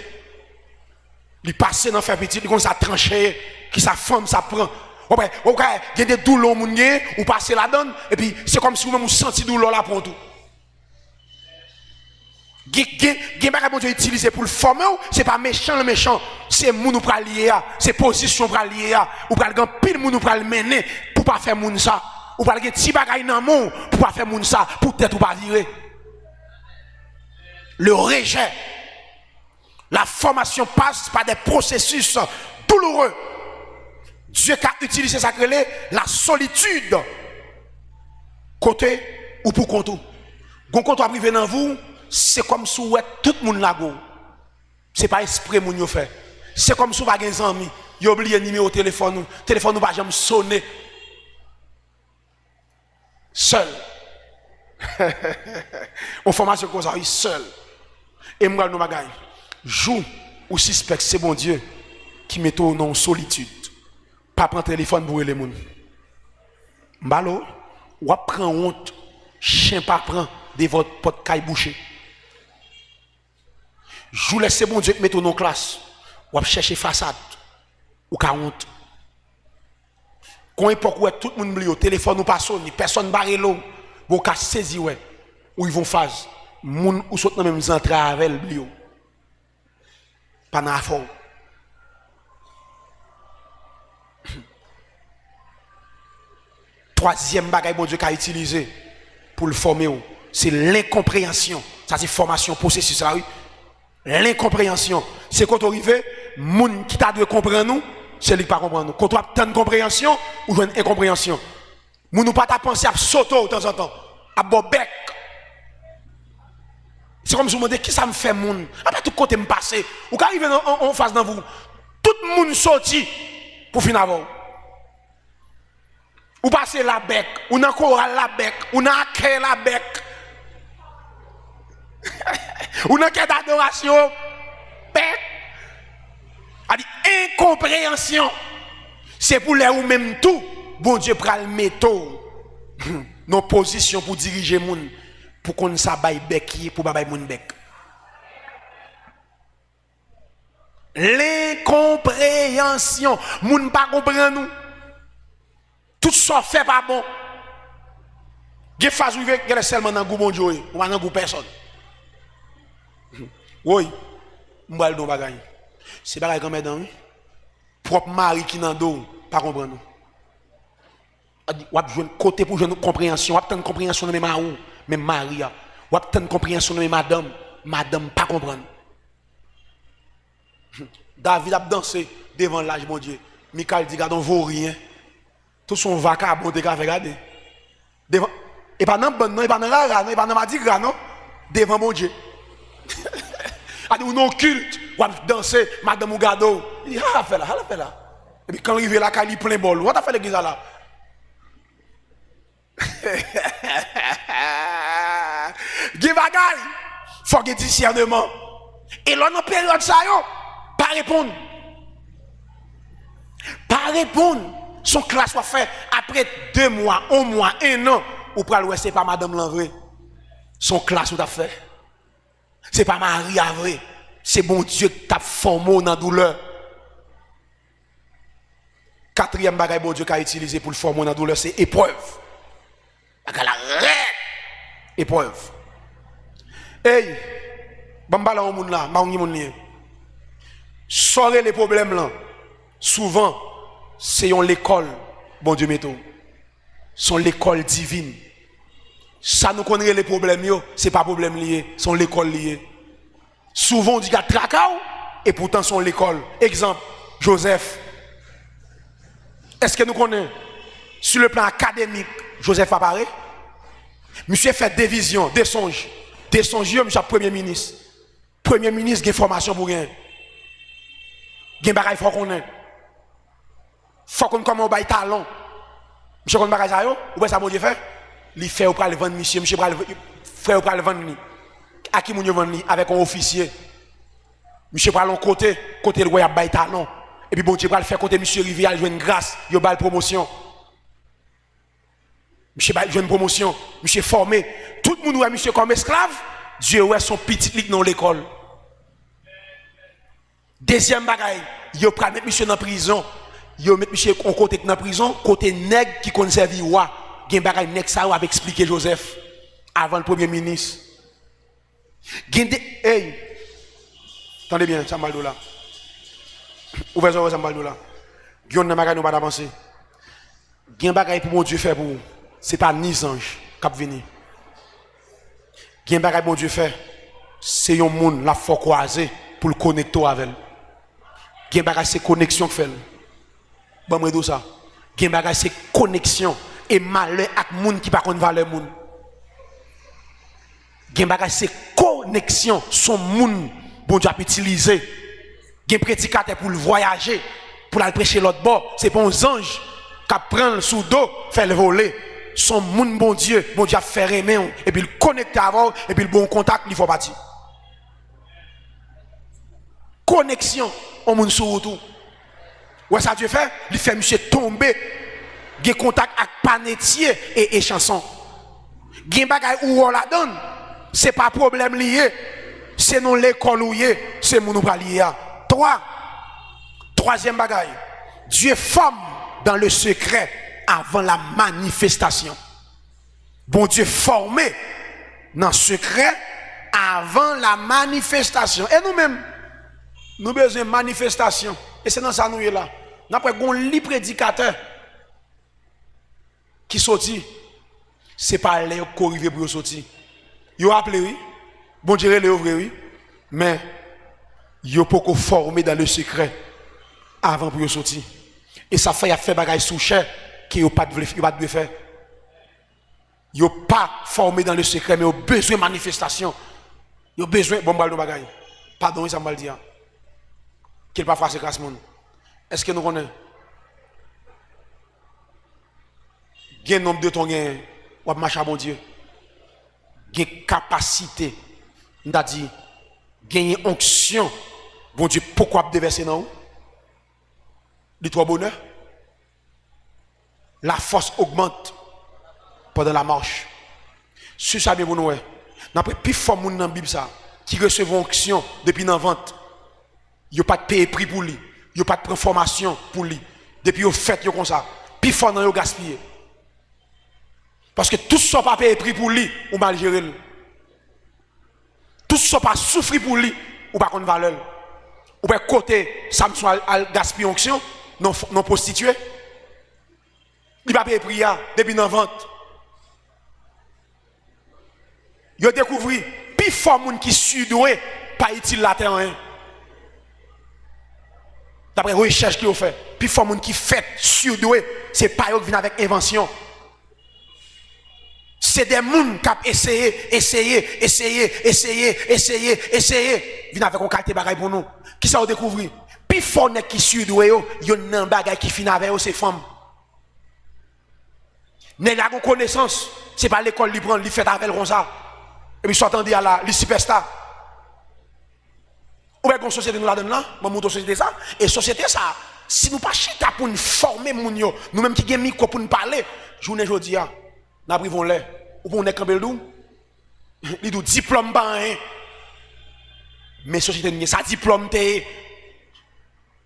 Il passe dans faire petite, il kon ça trancher, qui sa femme ça prend. Ok, il y a des douleurs ou passer la donne et puis c'est comme si vous-même vous sentez douleur là pour tout. Gen bagay bon Dieu utilisé pour le former, c'est pas méchant le méchant, c'est moun ou pral lié, c'est position pral lié, ou pral gan pile moun ou pral mener pour pas faire moun ça, ou pral gen ti bagay nan moun pour pas faire moun ça, pour peut-être ou pas virer. Le rejet. La formation passe par des processus douloureux. Dieu a utilisé ça la solitude côté ou pour compte. Gon compte arrivé dans vous, c'est comme si vous êtes tout le monde là go. C'est pas esprit moun yo fait. C'est comme si vous pas des amis, vous oublié numéro téléphone ou pas jamais sonner. Seul. On formation comme ça, seul. Et moi nous bagay. Joue ou suspect c'est bon Dieu qui met au nom solitude. Pas prendre téléphone pour les gens. Mbalo, ou prend honte, chien pas prend de votre pot caille bouché. Jou laisse bon Dieu mettre dans classe, ou chercher façade, ou ka honte. Quand époque où tout le monde oublie au téléphone ou pas sonne, personne barre l'eau, ou ka saisi ouais, ou ils vont phase, moun ou saute dans même entrée avec l'oublie. Pas na fort. Troisième bagage bon Dieu qu'a utilisé pour le former, c'est l'incompréhension. Ça c'est formation processus là oui. L'incompréhension, c'est quand on arrive, moun qui t'a dû comprendre nous, c'est lui qui pas comprendre nous. Quand on a tant de compréhension ou une incompréhension. Moun nous pas ta penser à sauter de temps en temps, à bobec. C'est comme si vous me dites qui ça me fait moun. À pas tout côté me passer. Ou qu'arrive en face dans vous, tout le monde sorti pour finir avant. Ou passer la bec, ou nan choral la bec, ou nan accueil la bec. Ou nan quête d'adoration, bec. A dit incompréhension. C'est pour les ou même tout, bon Dieu pral metto nos positions pour diriger moun pour qu'on sa baye bec pour ba baye moun bec. L'incompréhension, moun pas comprendre nous. Tout ça fait pas bon. Ge phase où il est seulement dans goût bon Dieu, ou dans goût personne. Oui, m'bal don bagay. C'est bagay grand mesdames. Propre mari qui nan do, pas comprendre. Ou a besoin côté pour une compréhension, ou a une compréhension de même même Maria, ou a une compréhension de madame pas comprendre. David a dansé devant l'âge mon Dieu. Michael dit gardons vaut rien. Tout son vacabon de gars regarder. Devant et pas dans bon non, et pas dans rara, non, et pas dans madi gras non, devant mon Dieu. A dit ou non culte, ou a danser madame Ougado. Il dit ah fait là. Et puis quand il arrive là il plein bol. What a fait l'église là? Give bagay. Faut que discernement. Et là dans période ça yo, pas répondre. Son classe soit fait après 2 mois, 1 mois, 1 an, ou pral ouais c'est pas madame l'envre. Son classe ou t'a fait. C'est pas Marie à vrai. C'est bon Dieu qui t'a formé dans douleur. 4e bagage bon Dieu qui a utilisé pour le former dans douleur, c'est épreuve. La épreuve. Hey, bamba la moun là, ma moun lié. Sorez les problèmes là. Souvent, c'est l'école, bon Dieu métaux. C'est l'école divine. Ça nous connaît les problèmes, ce n'est pas problème lié, c'est l'école liée. Souvent, on dit qu'il y a tracao, et pourtant, c'est l'école. Exemple, Joseph. Est-ce que nous connaissons, sur le plan académique, Joseph apparaît? Monsieur fait des visions, des songes. Des songes, monsieur est premier ministre. Premier ministre, il y a une formation pour rien. Il y a un bagage, il faut qu'on ait. Il faut qu'on ait comment on baille talent. Monsieur, qu'on bagage ça, ou bien ça, mon Dieu fait? Il fait au le vendre, monsieur frère au le vendre. À qui mon Dieu vendre avec un officier. Monsieur pral l'on côté le roi a bail talent. Et puis bon Dieu pral faire côté monsieur Rivière jouer une grâce, il a promotion. Monsieur va jouer une promotion, monsieur formé. Tout le monde ouais monsieur comme esclave, Dieu ouais son petit lit dans l'école. Deuxième bagaille, il pral mettre monsieur dans prison. Il met monsieur en côté dans prison, côté nègre qui conserve roi. Gen bagay nèg ça avait expliqué Joseph avant le premier ministre. Gen de hey. Attendez bien, ça mal là. Ouvrez ça mal là. Gen nan bagay nous pas avancer. Gen bagay pour mon Dieu fait pour c'est pas ni ange qui venir. Gen bagay mon Dieu fait c'est un monde la faut croiser pour le connecter avec elle. Gen bagay c'est connexion que fait. Bon moi do ça. Gen bagay c'est connexion et malheur avec moun qui pas connaît valeur moun. Gen bagay c'est connexion son moun bon Dieu a utilisé. Gen prédicateur pour le voyager, pour aller prêcher l'autre bord, c'est pas un ange qui prend le sous dos, fait le voler. Son moun bon Dieu a fait aimer et puis il connecte avant et puis le bon contact il faut partir. Connexion on moun sous tout. Ouais ça Dieu fait, il fait monsieur tomber. Gen contact avec panetier et chanson. Gen bagay ou on la donne. C'est pas problème lié. C'est non l'école ou yé, c'est mon ou lié. Troisième bagay. Dieu forme dans le secret avant la manifestation. Bon Dieu formé dans le secret avant la manifestation. Et nous-mêmes, nous avons besoin de manifestation. Et c'est dans ça nous là. Nous avons un prédicateur qui sorti, c'est pas les qui arrivent pour sortir. Ils ont appelé, oui. Bon Dieu, les ouvrir, oui. Mais ils ont pas formé dans le secret avant pour sortir. Et ça fait des bagages sous cher qu'ils n'ont pas de faire. Ils n'ont pas formé dans le secret, mais ils ont besoin de manifestation. Ils ont besoin de bagages. Pardon, ça m'a dit. Qu'il pas faire grâce monde. Est-ce que nous connaissons? Il y a un nombre de temps ou marcher à bon Dieu. Il y a une capacité, on a dit, il y a une onction. Bon Dieu, pourquoi déverser dans vous? Les trois bonheurs. La force augmente pendant la marche. Si ça bien pour nous, n'après plus fort moun dans la Bible ça, qui recevent onction depuis dans vente. Il n'y a pas de payer prix pour lui. Il n'y a pas de formation pour lui. Depuis au fait comme ça. Puis fort dans yo gaspiller. Parce que tout ce qui pas payé prix pour lui, ou mal géré. Tout ce qui pas souffrir pour lui, ou pas contre valeur. Ou pas côté Samson à gaspiller onction, non prostitué. Il pas payé prix depuis dans vente. Il a découvert plus fort moun qui sudoué pas utile la terre hein. D'après recherche qu'il a fait, plus fort moun qui fait sudoué, c'est pas eux qui viennent avec invention. C'est des gens qui ont essayé. Viennent avec un qualité bagaille pour nous. Qui ça a découvert? Puis fort n'est qui sudoué, il y a un bagaille qui finit avec eux, ces femmes. N'est la connaissance, c'est pas l'école qui prend, qui fait avec comme ça. Et puis s'entendent à la superstar. Ou bien une société nous la donne là, moi montre société ça, et société ça, si nous pas chita pour nous former moun yo, nous même qui gen micro pour nous parler, journée jodi a, n'a privon les, ou pour on campel dou, li dou diplôme ba hein. Mais société nous ça diplôme té.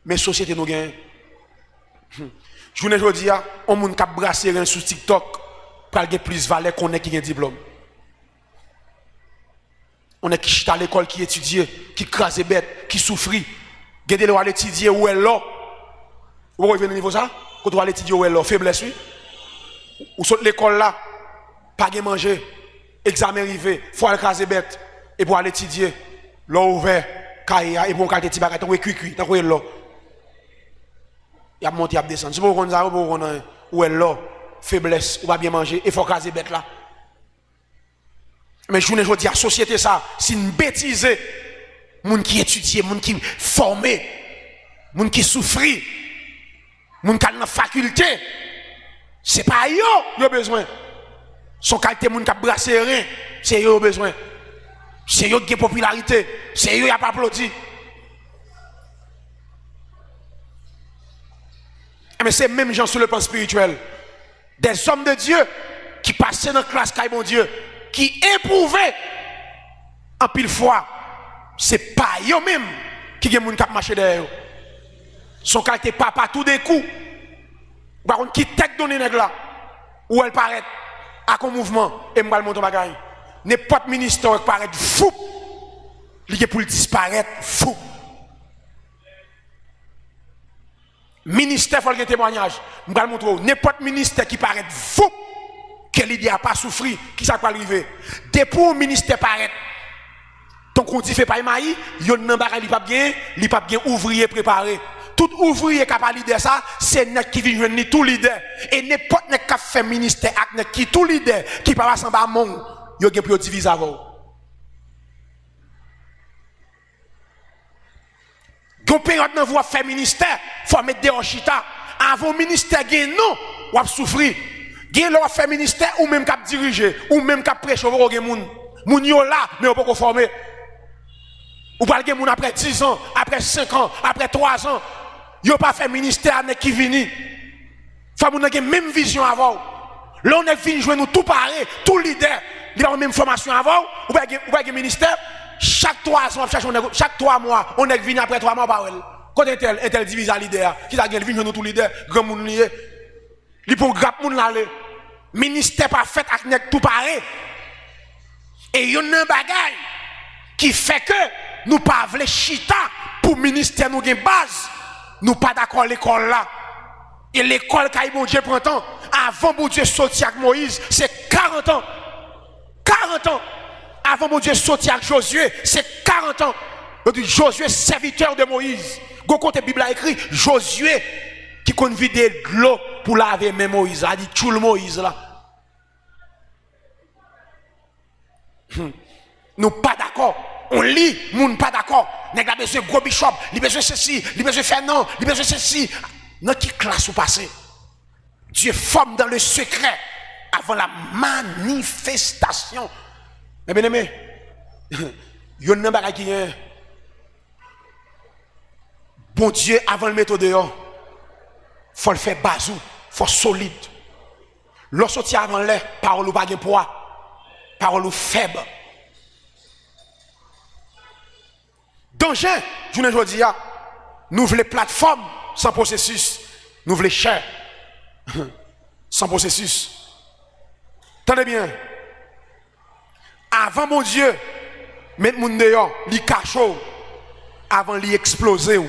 Mais société nous gen. Journée jodi a, on moun k'ap brasser sur TikTok, pour gen plus valeur qu'on est qui gen diplôme. On est qui chita à l'école, qui étudie, qui crase bête, qui souffre. Gardez le à l'étudier où est là. Vous revenez au niveau ça? Quand on va l'étudier où est là, faiblesse, oui. Ou saute l'école là, pas de manger, examen arrivé, faut aller craser bête. Et pour aller étudier, là ouvert, cahier, et pour calter petit bagage, t'as cuit, t'as quoi là? Il a monté, il a descendu. Si vous connaissez où est là, faiblesse, ou pas bien manger, et faut craser bête là. Mais je vous dis, la société ça, c'est une bêtise. Moun qui étudie, moun qui formé, moun qui souffre, moun qui a une faculté. C'est pas yo, yo besoin. Son qualité moun qui a brassé rien, c'est yo besoin. C'est yo qui a popularité, c'est yo qui a pas applaudi. Mais c'est même gens sur le plan spirituel. Des hommes de Dieu qui passaient dans la classe caille bon Dieu, qui éprouvaient en pile fois. C'est pas eux même qui ont moun k'ap marcher derrière eux. Son qualité papa tout d'un coup. Par contre qui tête donné nèg là où elle paraît à un mouvement et m'bal monter bagay. N'importe ministère qui paraît fou. Li pour disparaître fou. Ministère faut le témoignage. M'bal montrer n'importe ministère qui paraît fou que l'idée a pas souffrir, qui ça va arriver. Depuis le ministère paraît donc on dit fait pas maï, yon nan bagay li pas bien ouvrier préparé. Tout ouvrier capable de ça, c'est nek qui vient joindre tout leader et n'importe nek qui fait ministère ak nek qui tout leader qui pas passer en bas monde, yo gen pour diviser avant. Gon période nan vous faire ministère, faut mettre des chita avant ministère gen non, ou a souffrir. Gen lo faire ministère ou même cap diriger ou même cap prêcher au gen moun yo là mais on pas former. Ou pas le moun après 10 ans, après 5 ans, après 3 ans, yo pas fait ministère avec qui vini. Faut moun gen même vision avant. Là on est venu jouer nous tout pareil, tout leader, il a même formation avant, ou pas gen ministère, chaque 3 ans, chaque 3 mois, on est venu après 3 mois par elle. Quand est-elle divise à leader, qui a venu jouer nous tout leader, grand moun lié. Li pour grappe moun là. Ministère pas fait avec tout pareil. Et yon nan bagay qui fait que nous pas vle chita pour ministère nous gen base. Nous pas d'accord l'école là. Et l'école quand bon Dieu prend temps avant bon Dieu sorti avec Moïse, c'est 40 ans. 40 ans. Avant bon Dieu sorti avec Josué, c'est 40 ans. Josué serviteur de Moïse. Go côté Bible a écrit Josué qui convidait de l'eau pour laver même Moïse, a dit tout le Moïse là. Nous pas d'accord. On lit, moun pas d'accord. Nèg a besoin gros bishop, il besoin ceci, il besoin faire non, il besoin ceci. Dans qui classe ou passé? Dieu forme dans le secret avant la manifestation. Mais bien aimé, yon nan bagay ki yon. Bon Dieu avant le mettre dehors, faut le faire bazou, faut solide. Lorsque sorti avant l'air, parole ou pas de poids, parole ou faible. Danger, je ne dis pas, nous voulons plateforme sans processus, nous voulons chair sans processus. Tenez bien, avant mon Dieu, mettre mon dehors, li cachot, avant li exploser.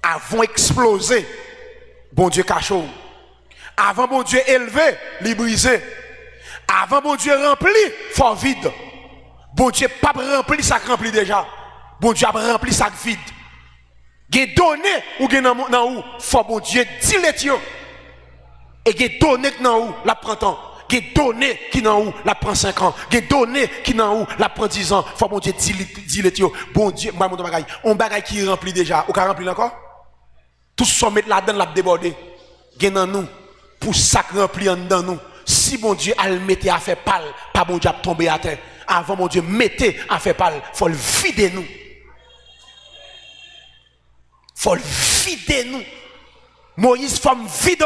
Avant exploser, bon Dieu cachot. Avant bon Dieu élevé, li brisé. Avant bon Dieu rempli, fort vide. Bon Dieu pas rempli ça rempli déjà. Bon Dieu a rempli ça vide. Gen donné ou gen nan ou, faut bon Dieu dilette yo. Et gen donné nan ou, la prend temps. Gen donné qui nan ou, la prend 5 ans. Gen donné qui nan ou, la prend 10 ans. Faut bon Dieu dilette yo. Bon Dieu, moi mon bagay, on bagay qui rempli déjà, ou ka rempli encore? Tout son mettre là-dedans l'a déborder. Gen nan nous pour ça rempli en dedans nous. Si bon Dieu a le mettre à faire pâle, pas bon Dieu a tomber à terre. Avant mon Dieu mettez à faire pâle, faut le vider nous. Faut le vider nous. Moïse forme vide.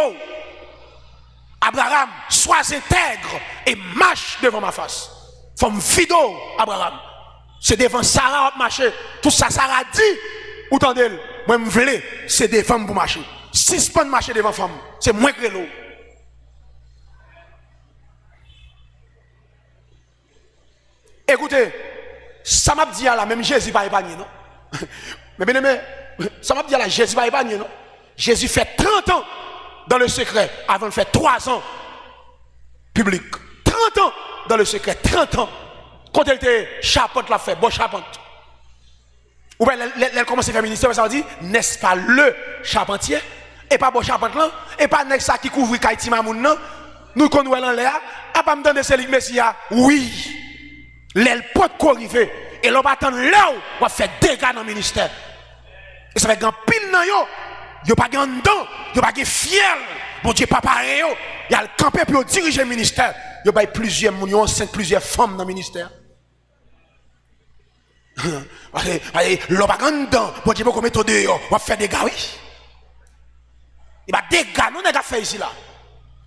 Abraham, sois intègre et marche devant ma face. Forme vide, Abraham. C'est devant Sarah marcher. Tout ça Sarah dit, ou tendez, moi me voulais, c'est des femmes pour marcher. Si c'est pas de marcher devant femme, c'est moins que l'eau. Écoutez, ça m'a dit à la même Jésus pas épargné, non? Mais bien aimé, ça m'a dit à la Jésus pas épargné, non? Jésus fait 30 ans dans le secret avant de faire 3 ans public. 30 ans dans le secret, 30 ans. Quand elle était charpente, l'a fait, bon charpente. Ou bien elle commence à faire ministère, ça veut dire, n'est-ce pas le charpentier? Et pas bon charpente là? Et pas n'est-ce ça qui couvre Kaiti Mamoun, non? Nous qu'on nous en l'air, à pas me donner celui Messia, oui. L'aile peut corriger. Et l'on va attendre là où on va faire dégâts dans le ministère. Et ça va être un pile dans yo. Yo pas grand dedans, yo pas fier. Bon Dieu pas pareil yo. Il y a le campé pour diriger le ministère. Yo ba plusieurs moun, yo enceinte plusieurs femmes dans le ministère. Allez, l'on pas grand dedans, bon Dieu pas mettre dehors, on va faire des gars oui. Il va dégâts nous n'a fait ici là.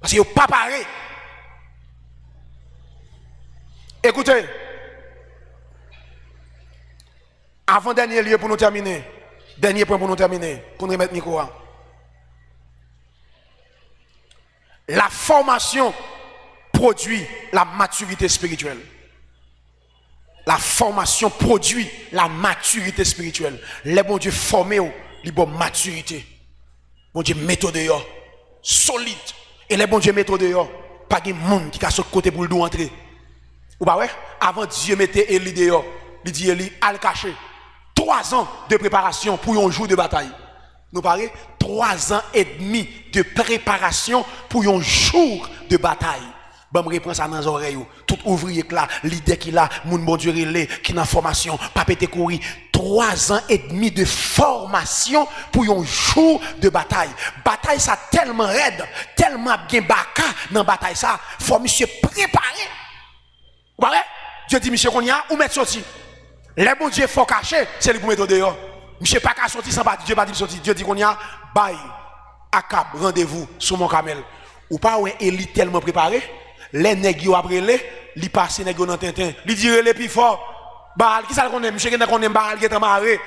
Parce que yo pas pareil. Écoutez, avant dernier lieu pour nous terminer, dernier point pour nous terminer, pour nous remettre micro. La formation produit la maturité spirituelle. La formation produit la maturité spirituelle. Les bons Dieu formés, les bonnes maturité. Bon Dieu méthode solide. Et les bons Dieu méthode pas de monde qui a ce côté pour le dos entrer. Ou pas ouais? Avant Dieu mettait Élie dehors, il dit Élie al caché. 3 ans de préparation pour un jour de bataille. Nous parlons 3 ans et demi de préparation pour un jour de bataille. Bon, me reprend ça dans les oreilles. Tout ouvrier là, l'idée qui là, moun bon Dieu relais, qui n'a formation, pas pété courir. 3 ans et demi de formation pour un jour de bataille. Bataille ça tellement raide, tellement bien baka dans bataille ça, faut monsieur préparer. Vous voyez? Dieu dit monsieur qu'on y a ou mettre sorti. Les bon Dieu faut cacher, c'est lui pour mettre dehors. Monsieur pas qu'à sortir sans Dieu pas dit sortir. Dieu dit qu'on y a bye Akab rendez-vous sur mon camel. Ou pas ouais Élie tellement préparé. Les nègres après les passent nègres dans Tintin, li dire les plus fort. Baal qui ça qu'on aime, monsieur qu'on aime Baal qui est marré.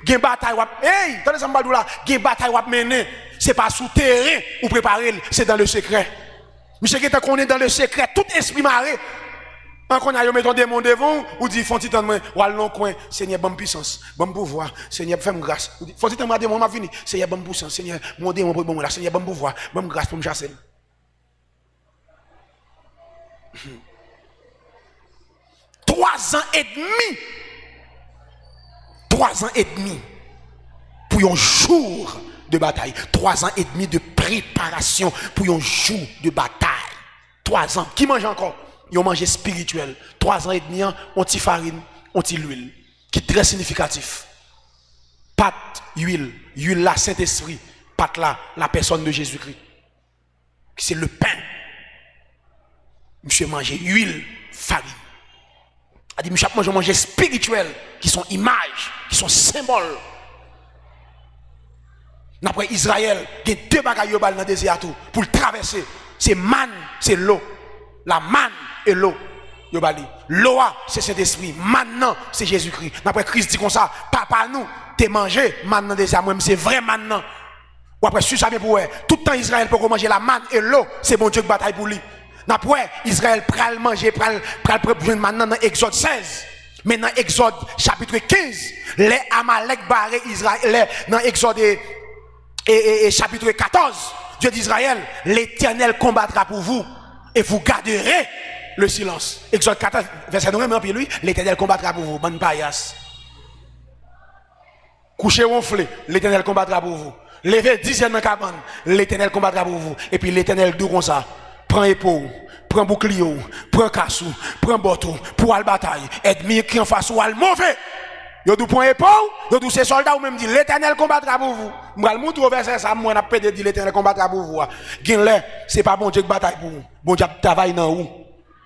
Gen bataille wap, hey, attendez ça m'badou là, gen bataille wap mener, c'est pas sous terrain ou préparer, c'est dans le secret. Monsieur qui qu'on est dans le secret, tout esprit marré. Quand on a mis ton démon devant, ou dit font titan moi, ou allons coin, Seigneur bonne puissance, bon pouvoir, Seigneur fais-moi grâce. Font titan moi démon m'a fini, Seigneur bonne puissance, Seigneur mon démon bon là, Seigneur bon pouvoir, bonne grâce pour me chasser. 3 ans et demi. 3 ans et demi pour un jour de bataille. 3 ans et demi de préparation pour un jour de bataille. 3 ans. Qui mange encore? Ils ont mangé spirituel. 3 ans et demi, on t'y farine, on t'y l'huile. Qui est très significatif. Pâte, huile. Huile là, Saint-Esprit. Pâte là, la personne de Jésus-Christ. C'est le pain. Monsieur manger huile, farine. A dit, monsieur manger spirituel, qui sont images, qui sont symboles. Après Israël, il y a 2 bagailles dans le désert pour le traverser. C'est manne, c'est l'eau. La manne et l'eau. L'eau, c'est Saint-Esprit. Maintenant, c'est Jésus-Christ. Après Christ dit comme ça, papa nous, t'es mangé, manne dans le désert, moi, c'est vrai maintenant. Ou après, si ça vient pour eux, tout le temps Israël peut manger la manne et l'eau, c'est bon Dieu qui bataille pour lui. Après, Israël pral manger, pral maintenant dans Exode 16. Mais dans Exode chapitre 15, les Amalek barré Israël, dans Exode et chapitre 14, Dieu d'Israël, l'Éternel combattra pour vous et vous garderez le silence. Exode 14, verset 9, puis lui, l'Éternel combattra pour vous. Bonne paillasse. Couchez ronflé, l'Éternel combattra pour vous. Levez 10 dans la cabane, l'Éternel combattra pour vous. Et puis l'Éternel dit comme ça. Prends épaule, prends bouclier, prends cassou, prends bâton pour la bataille. Ennemi qui en face ou al mauvais. Yo dou prend épaule, yo dou ces soldats ou même dit l'Éternel combattra pour vous. M'gal montre verset ça moi n'a pas dit l'Éternel combattra pour vous. Gen là, c'est pas bon Dieu qui bataille pour vous. Bon Dieu travaille dans vous.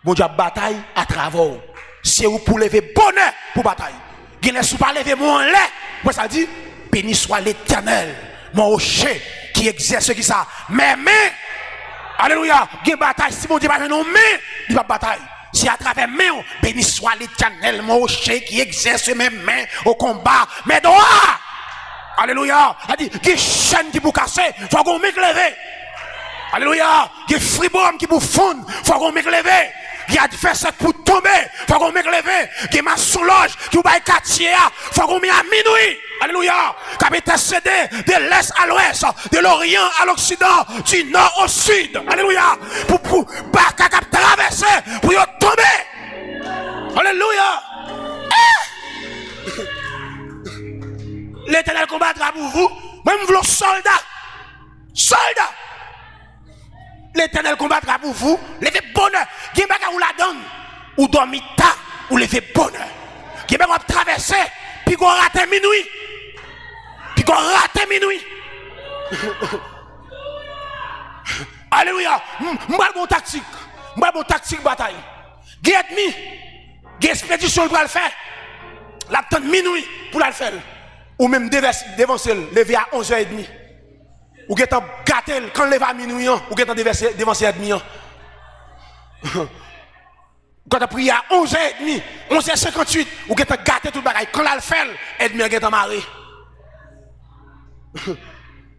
Bon Dieu bataille à travers. C'est vous pour lever bonheur pour bataille. Gen là sous pas lever mon lait. Moi ça dit béni soit l'Éternel, mon rocher qui exerce qui ça. Mais alléluia, il y a une bataille. Si mon Dieu va faire non, mais il va bataille. Si à travers main, béni soit l'Éternel, mon rocher qui exerce mes mains au combat, mes doigts. Alléluia. Il dit, il y a une chaîne qui vous casser, il faut qu'on m'éclaire. Alléluia. Il y a un fribom qui vous fonde, il faut qu'on m'éclaire. qui adversaire pour tomber, faut qu'on mette levé, qui m'a sous loge, qui va quartier, faut qu'on mette à minuit. Alléluia. Qui a intercédé de l'est à l'ouest, de l'orient à l'occident, du nord au sud. Alléluia. Pour pas traverser, pour y tomber. Alléluia. L'Éternel combattra pour vous. Même vous, soldats. Soldats. L'Éternel combattra pour vous. Levez bonheur. Qui est ou la donne. Ou dormit tard. Ou levez bonheur. Qui est va traverser. Puis qu'on rate minuit. Puis qu'on rate minuit. Alléluia. M'ba bon tactique. M'ba bon tactique bataille. Qui est ennemi. Qui expédition pour le faire. La temps minuit pour le faire. Ou même dévancer, lever à 11h30. Ou qui est gâté quand lever à minuit, ou qui est dévancer à demi. Quand tu prié à 11h30, 11h58, ou qui est gâté tout le bagage. Quand la fait, demi est en marée.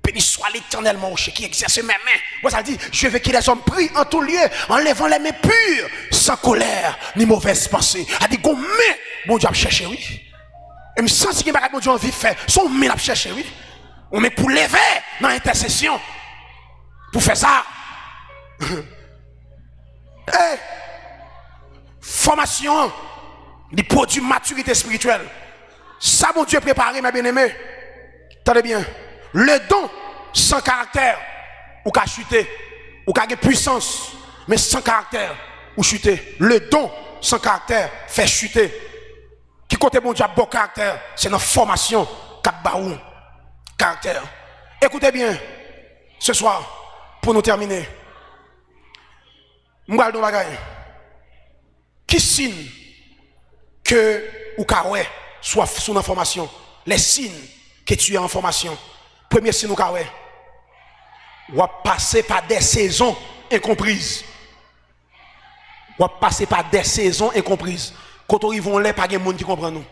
Béni soit l'Éternel, mon cher, qui exerce mes mains. Moi, ça dit, je vais qu'il les hommes pris en tout lieu, en levant les mains pures, sans colère, ni mauvaise pensée. A dit, gommé, bon Dieu a cherché, oui. Et me sens que mon Dieu a envie de faire, son main a cherché, oui. On met pour lever dans l'intercession. Pour faire ça. Hey. Formation, des produits maturité spirituelle. Ça, mon Dieu, préparé, mes bien-aimés. Attendez bien. Le don sans caractère, ou qu'à chuter, ou qu'à puissance, mais sans caractère, ou chuter. Le don sans caractère fait chuter. Qui côté bon Dieu a bon caractère, c'est notre formation cap baou caractère. Écoutez bien, ce soir, pour nous terminer, m'gal don bagay. Qui signe que ou kawé soit sous notre formation? Les signes que tu es en formation. Premier signe ou kawé. Ou passer par des saisons incomprises. Ou passer par des saisons incomprises. Quand on arrive, on n'est pas de monde qui comprend nous.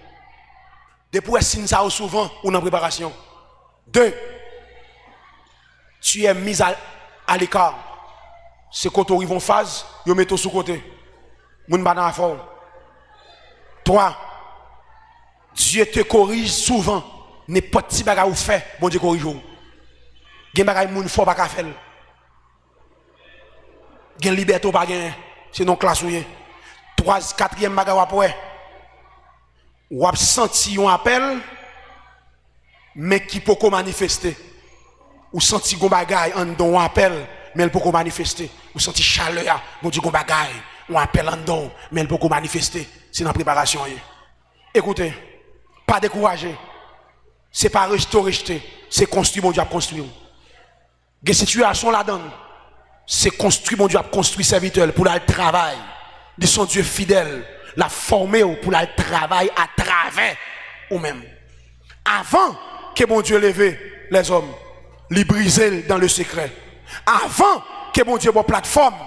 Depuis signe ça souvent ou en préparation. 2. Tu es mis à l'écart. C'est quand on arrive en phase, on met tout sous côté. Moun ba dans la forme. 3. Dieu te corrige souvent. N'importe petit bagage ou fait, bon Dieu corrige ou. Gen bagage moun fort pas ka faire. Gen liberté ou pas gen, c'est non classe ou. 3, 4e bagage après. Ou a senti un appel mais qui peut manifester. Ou senti gon bagage en don appel mais elle peut manifester. Ou senti chaleur, bon Dieu gon bagage, on appelle en don mais elle peut manifester. C'est dans la préparation. Écoutez, pas décourager. C'est pas rejeter, c'est construire mon Dieu a construire. Des situations là-dedans, c'est construire mon Dieu a construire serviteur pour le travail. De son Dieu fidèle, la former pour le travail à travers ou même. Avant que mon Dieu lève les hommes, les briser dans le secret. Avant que mon Dieu ait une plateforme,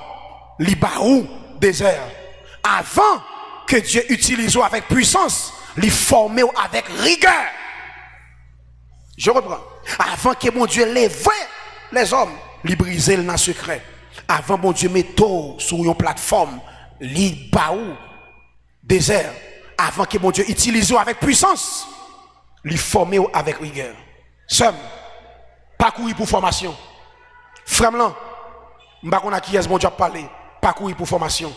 les barou désert. Avant que Dieu utilise avec puissance, les former avec rigueur. Je reprends. Avant que mon Dieu lève les hommes, les briser dans le secret. Avant mon Dieu mette sur une plateforme, les baou désert. Avant que mon Dieu utilise avec puissance, les former avec rigueur. Somme, pas courir pour formation. Frère blanc, m'ba qu'on a qui est mon Dieu a parlé, pas courir pour formation.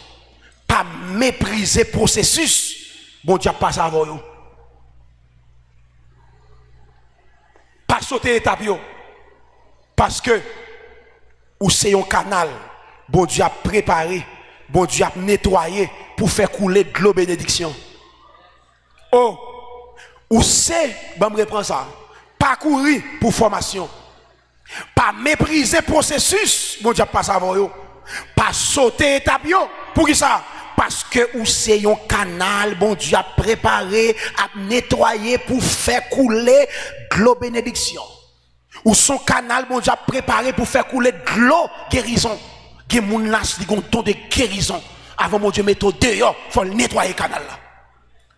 Pas mépriser processus, bon Dieu a passé avant vous. Pas sauter étape yo. Parce que ou c'est un canal, bon Dieu a préparé, bon Dieu a nettoyé pour faire couler de l'eau bénédiction. Oh, ou c'est, bon me reprend ça, pas courir pour formation, pas mépriser processus, bon Dieu a passé avant yo, pas sauter étape yo, pour qui ça? Parce que ou c'est un canal, bon Dieu a préparé, a nettoyé pour faire couler de l'eau bénédiction. Ou son canal, bon Dieu a préparé pour faire couler de l'eau guérison. Qui moun las li gon ton de guérison. Avant mon Dieu mettre dehors, faut nettoyer le canal là.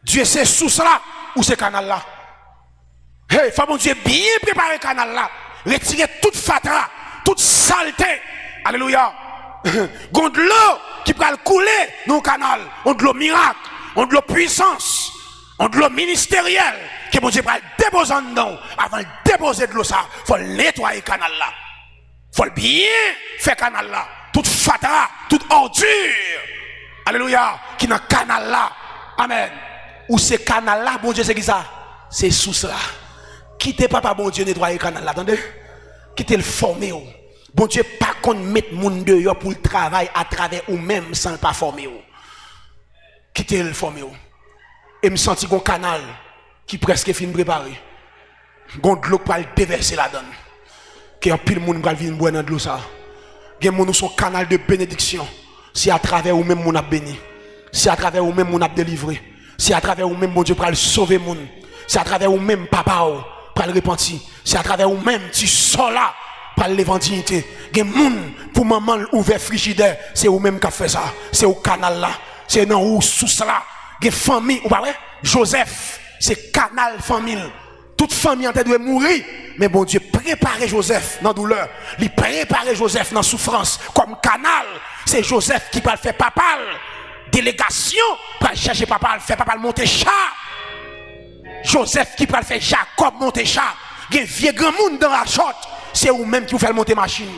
Dieu c'est sous cela ou ce canal là. Hey, faut mon Dieu bien préparer le canal là. Retirer toute fatra, toute saleté. Alléluia. gon de l'eau qui va couler dans le canal, on de l'eau miracle, on de l'eau puissance, on de l'eau ministérielle, que bon Dieu va déposer dedans. Avant de déposer de l'eau ça, faut nettoyer le canal là. Faut bien faire canal là. Toute fatara, toute ordure. Alléluia, qui dans le canal là. Amen. Ou ce canal là, bon Dieu, c'est qui ça? C'est sous cela. Quittez papa, bon Dieu, nettoyer le canal là. Attendez? Quittez le former. Bon Dieu, pas qu'on mette moun dehors pour le travail à travers ou même sans pas former. Quittez le former. Et me senti qu'on canal qui presque fin préparé. Gon de l'eau pour le déverser la donne. Qui en pile moun pral venir boire dans de l'eau ça. Gen moun son canal de bénédiction. C'est à travers ou même moun a béni. C'est à travers ou même moun a délivré. C'est à travers ou même mon Dieu pral sauver moun. C'est à travers ou même papa pral repentir. C'est à travers ou même tu sors là par l'évangélité. Gen moun pour maman ouvert frigidaire, c'est ou même qui a fait ça. C'est au canal là. C'est dans ou sous ça. Gen famille ou pas vrai? Joseph, c'est canal famille. Toute famille en tête doit mourir. Mais bon Dieu, préparer Joseph dans la douleur. Il préparer Joseph dans la souffrance. Comme canal, c'est Joseph qui va faire papa. Délégation, pour chercher papa, faire papa monter chat. Joseph qui va faire Jacob monter chat. Il y a un vieux grand monde dans la shot. C'est vous même qui vous fait monter machine.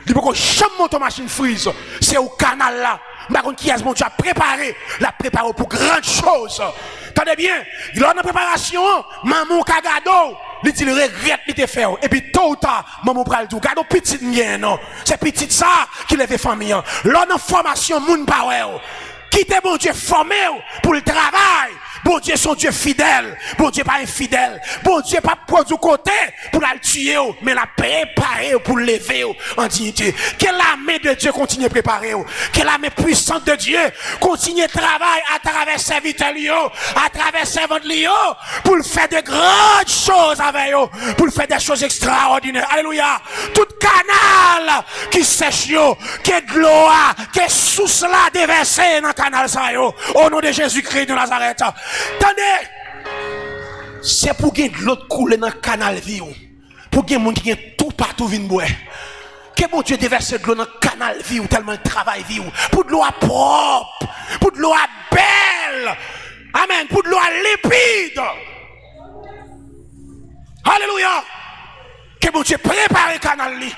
Il faut que jamais monter machine frise. C'est au canal là. Par contre, qui est-ce que tu as préparé? La préparé pour grandes choses. Attendez bien, il a une préparation, maman Kagado, il dit le regrette, il te fait. Et puis tôt ou tard, maman pral tout. Gado petit non. C'est petit ça qui lève famille. Là, dans formation, moun power. Quittez bon Dieu formé pour le travail. Bon Dieu son Dieu fidèle. Bon Dieu pas infidèle. Bon Dieu pas pour du côté pour la tuer, mais la préparer pour lever en dignité. Que la main de Dieu continue à préparer. Que la main puissante de Dieu continue à travailler à travers serviteurs, à travers servants pour faire de grandes choses avec eux, pour faire des choses extraordinaires. Alléluia. Tout canal qui sèche, qui est de l'eau, qui est sous cela déversé dans le canal ça, au nom de Jésus-Christ de Nazareth. Attendez, c'est pour que l'autre coule dans le canal vie, pour que les gens qui ont tout partout viennent boire. Que bon Dieu déverse de l'eau dans le canal vie, tellement le travail vie, pour de l'eau propre, pour de l'eau belle, amen, pour de l'eau limpide. Alléluia. Que bon Dieu prépare le canal vie,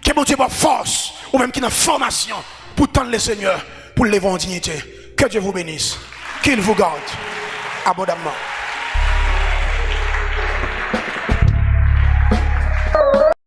que bon Dieu va force, ou même qui dans formation, pour tendre le Seigneur, pour lever en dignité. Que Dieu vous bénisse, qu'il vous garde abondamment.